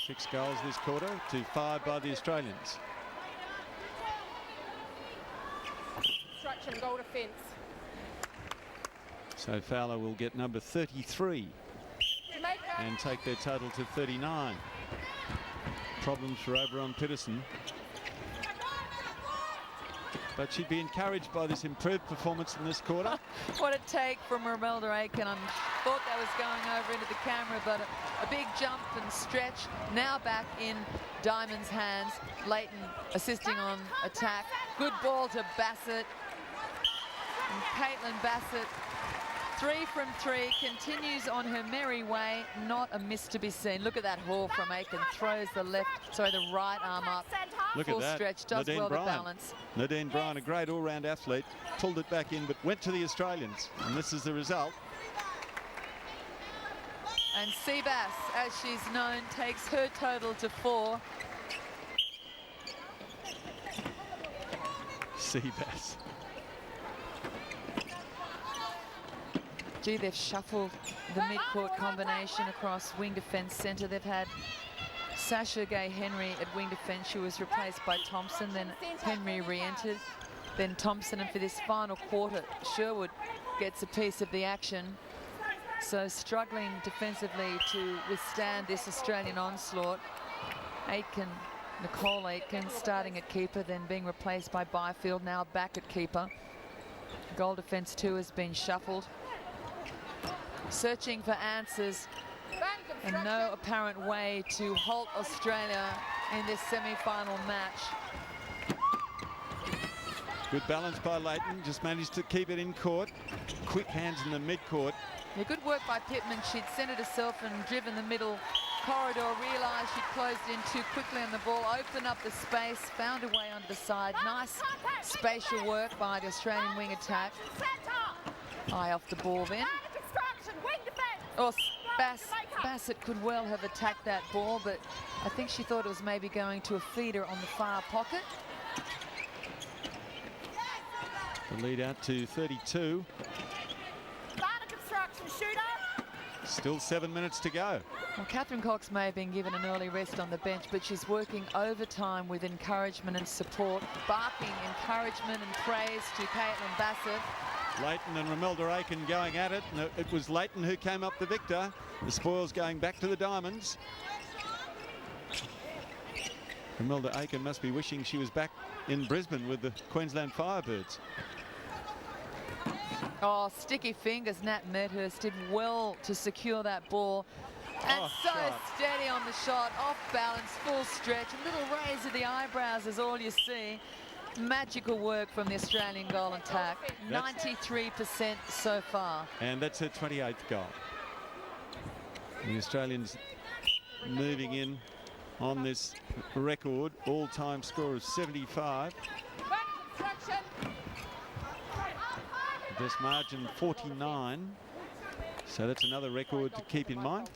Six goals this quarter to 5 by the Australians. Construction, goal defence. So Fowler will get number 33 Jamaica. and take their total to 39. Problems for Oberon Peterson. But she'd be encouraged by this improved performance in this quarter. What a take from Romelda Aitken. I thought that was going over into the camera, but a big jump and stretch. Now back in Diamond's hands. Leighton assisting on attack. Good ball to Bassett. And Caitlin Bassett, 3 from 3, continues on her merry way. Not a miss to be seen. Look at that haul from Aitken. Throws the the right arm up. Look Full at that. stretch, does Nadine well Bryan. to balance. Nadine Bryan, a great all-round athlete, pulled it back in, but went to the Australians. And this is the result. And Seabass, as she's known, takes her total to 4. Seabass. Gee, they've shuffled the mid-court combination across wing defence centre. They've had Sasha Gay-Henry at wing defence. She was replaced by Thompson, then Henry re-entered, then Thompson, and for this final quarter, Sherwood gets a piece of the action. So struggling defensively to withstand this Australian onslaught. Aitken, Nicole Aitken, starting at keeper, then being replaced by Byfield, now back at keeper. Goal defence too has been shuffled. Searching for answers and no apparent way to halt Australia in this semi-final match. Good balance by Leighton, just managed to keep it in court. Quick hands in the mid-court. Yeah, good work by Pittman. She'd centred herself and driven the middle corridor, realised she'd closed in too quickly on the ball, opened up the space, found her way onto the side. Nice spatial work by the Australian wing attack. Eye off the ball then. Oh, Bassett could well have attacked that ball, but I think she thought it was maybe going to a feeder on the far pocket. The lead out to 32. Still 7 minutes to go. Well, Catherine Cox may have been given an early rest on the bench, but she's working overtime with encouragement and support, barking encouragement and praise to Caitlin Bassett. Leighton and Romelda Aitken going at it, and it was Leighton who came up the victor. The spoils going back to the Diamonds. Romelda Aitken must be wishing she was back in Brisbane with the Queensland Firebirds. Oh, sticky fingers. Nat Medhurst did well to secure that ball. And shot. Steady on the shot, off balance, full stretch. A little raise of the eyebrows is all you see. Magical work from the Australian goal attack. 93% so far. And that's her 28th goal. The Australians moving in on this record all-time score of 75. This margin 49. So that's another record to keep in mind.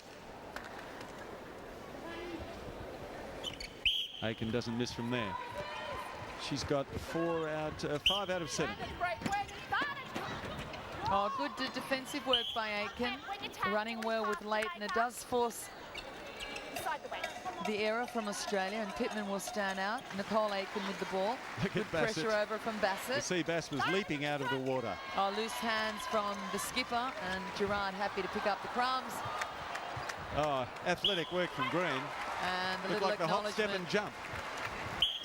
Aitken doesn't miss from there. She's got 5 out of 7. Oh, good defensive work by Aitken. Running well with Leighton. It does force the error from Australia, and Pittman will stand out. Nicole Aitken with the ball. Good pressure over from Bassett. The Seabass was leaping out of the water. Oh, loose hands from the skipper, and Gerard happy to pick up the crumbs. Oh, athletic work from Green. And the Looked little like a hot step acknowledgement. and jump.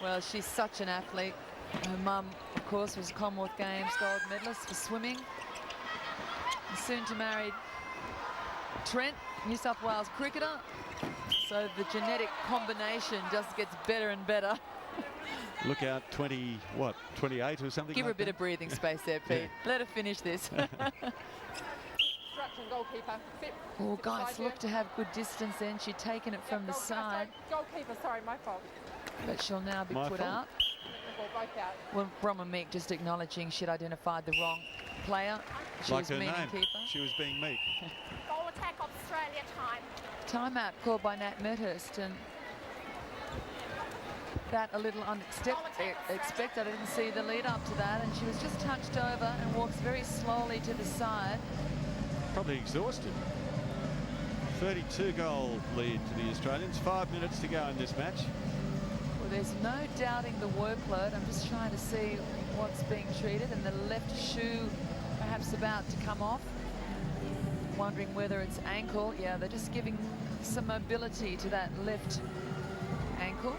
Well, she's such an athlete. Her mum, of course, was Commonwealth Games gold medalist for swimming. And soon to marry Trent, New South Wales cricketer. So the genetic combination just gets better and better. Look out, 28 or something. Give her like a bit that. of breathing space there, Pete. Yeah. Let her finish this. Goalkeeper. Fit. Oh, guys, look to have good distance then. She'd taken it from the side. Goalkeeper, sorry, my fault. But she'll now be My put fault. out. Both out. Well, Brahma Meek just acknowledging she'd identified the wrong player. She Like was her meaning name. keeper. She was being meek. Goal attack Australia time. Timeout called by Nat Medhurst, and that a little unexpected. I didn't see the lead up to that, and she was just touched over and walks very slowly to the side. Probably exhausted. 32-goal lead to the Australians. 5 minutes to go in this match. Well, there's no doubting the workload. I'm just trying to see what's being treated, and the left shoe perhaps about to come off. Wondering whether it's ankle. Yeah, they're just giving some mobility to that left ankle.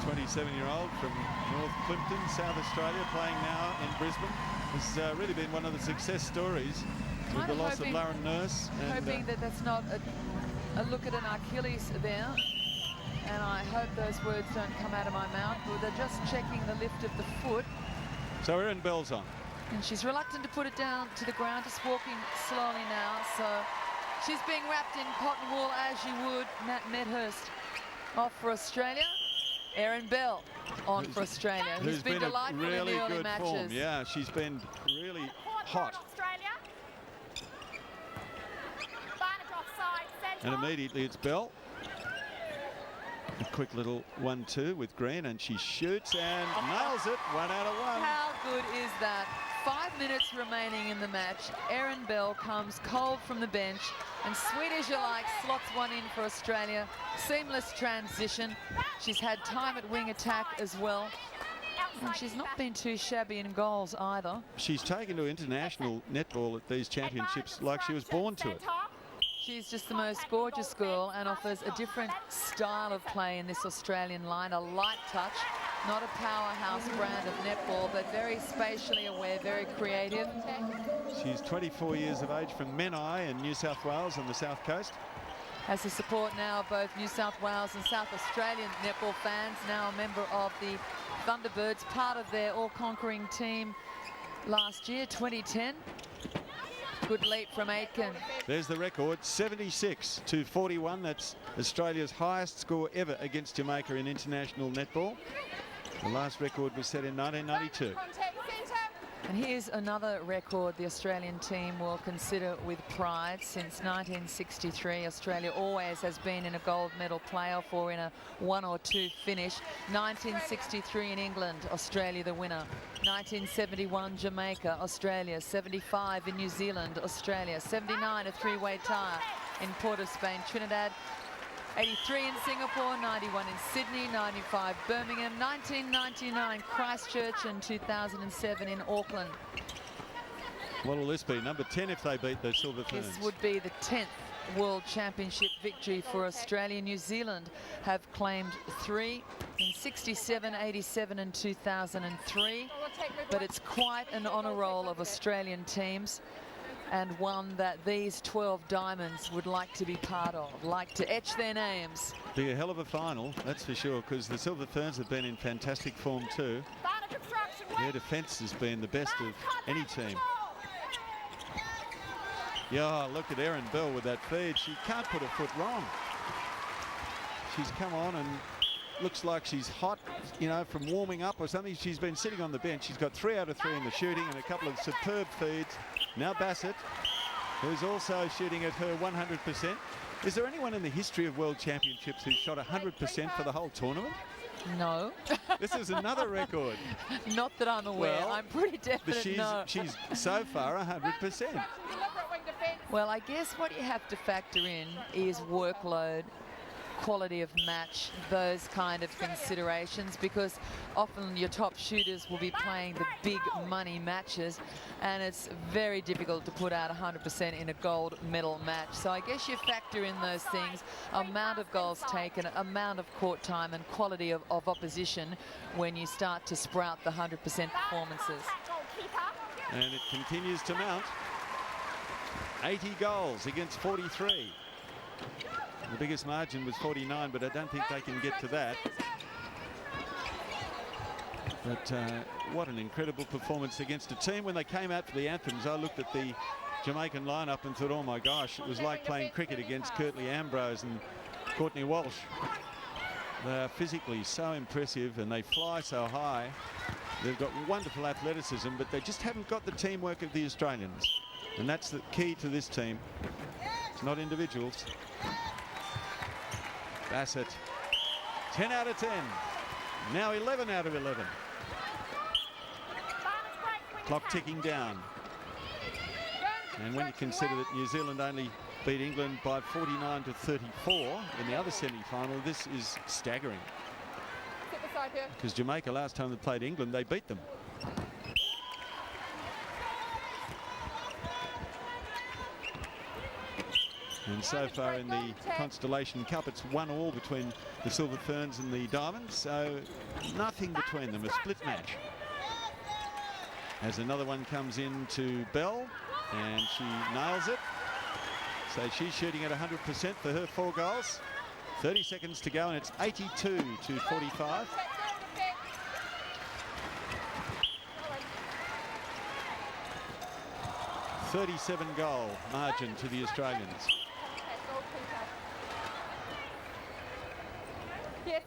27-year-old from North Plimpton, South Australia, playing now in Brisbane. Has really been one of the success stories with Kind the of loss of hoping- Lauren Nurse. And, Hoping that that's not a look at an Achilles there. And I hope those words don't come out of my mouth. But they're just checking the lift of the foot. so Erin Bell's on. And she's reluctant to put it down to the ground, just walking slowly now. So she's being wrapped in cotton wool as you would. Nat Medhurst off for Australia. Erin Bell on for Australia, who's been in delightful really in the early good matches. form. Yeah, she's been really hot. Australia. Barnett offside, centre. And immediately it's Bell. A quick little 1-2 with Green, and she shoots and nails it. 1 out of 1. How good is that? 5 minutes remaining in the match. Erin Bell comes cold from the bench, and sweet as you like, slots one in for Australia. Seamless transition. She's had time at wing attack as well. And she's not been too shabby in goals either. She's taken to international netball at these championships like she was born to it. She's just the most gorgeous girl and offers a different style of play in this Australian line. A light touch, not a powerhouse brand of netball, but very spatially aware, very creative. She's 24 years of age from Menai in New South Wales on the south coast. Has the support now of both New South Wales and South Australian netball fans, now a member of the Thunderbirds, part of their all-conquering team last year, 2010. Good leap from Aitken. There's the record, 76-41. That's Australia's highest score ever against Jamaica in international netball. The last record was set in 1992. And here's another record the Australian team will consider with pride. Since 1963, Australia always has been in a gold medal playoff or in a 1 or 2 finish. 1963 in England, Australia the winner. 1971 Jamaica, Australia. 75 in New Zealand, Australia. 79 a 3-way tie in Port of Spain, Trinidad. 83 in Singapore, 91 in Sydney, 95 Birmingham, 1999 Christchurch, and 2007 in Auckland. What will this be? Number 10 if they beat the Silver Ferns. This would be the 10th World Championship victory for Australia. New Zealand have claimed 3 in 67, 87 and 2003. But it's quite an honour roll of Australian teams, and one that these 12 Diamonds would like to be part of, like to etch their names. Be a hell of a final, that's for sure, because the Silver Ferns have been in fantastic form too. Their defence has been the best of any team. Yeah, look at Erin Bell with that feed. She can't put her foot wrong. She's come on and looks like she's hot, you know, from warming up or something. She's been sitting on the bench. She's got 3 out of 3 in the shooting and a couple of superb feeds. Now Bassett, who's also shooting at her 100%. Is there anyone in the history of World Championships who's shot 100% for the whole tournament? No. This is another record. Not that I'm aware. Well, I'm pretty But definite no. she's so far 100%. Well, I guess what you have to factor in is workload, quality of match, those kind of considerations, because often your top shooters will be playing the big money matches, and it's very difficult to put out 100% in a gold medal match. So I guess you factor in those things, amount of goals taken, amount of court time and quality of opposition when you start to sprout the 100% performances. And it continues to mount. 80 goals against 43. The biggest margin was 49, but I don't think they can get to that. But what an incredible performance against a team. When they came out for the anthems, I looked at the Jamaican lineup and thought, oh my gosh, it was like playing cricket against Curtly Ambrose and Courtney Walsh. They are physically so impressive and they fly so high. They've got wonderful athleticism, but they just haven't got the teamwork of the Australians. And that's the key to this team. It's not individuals. Bassett, 10 out of 10. Now 11 out of 11. Clock ticking down. And when you consider that New Zealand only beat England by 49 to 34 in the other semi-final, this is staggering. Because Jamaica, last time they played England, they beat them. And so far in the Constellation Cup, it's 1-1 between the Silver Ferns and the Diamonds. So nothing between them, a split match. As another one comes in to Bell, and she nails it. So she's shooting at 100% for her 4 goals. 30 seconds to go, and it's 82 to 45. $37 goal margin to the Australians. Yes.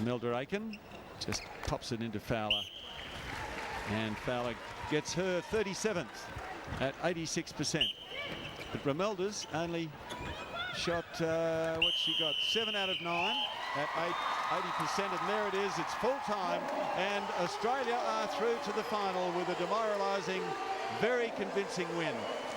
Melda Aiken just pops it into Fowler. And Fowler gets her 37th at 86%. But Romelda's only shot, what she got, 7 out of 9 at 80%. And there it is, it's full time. And Australia are through to the final with a demoralising, very convincing win.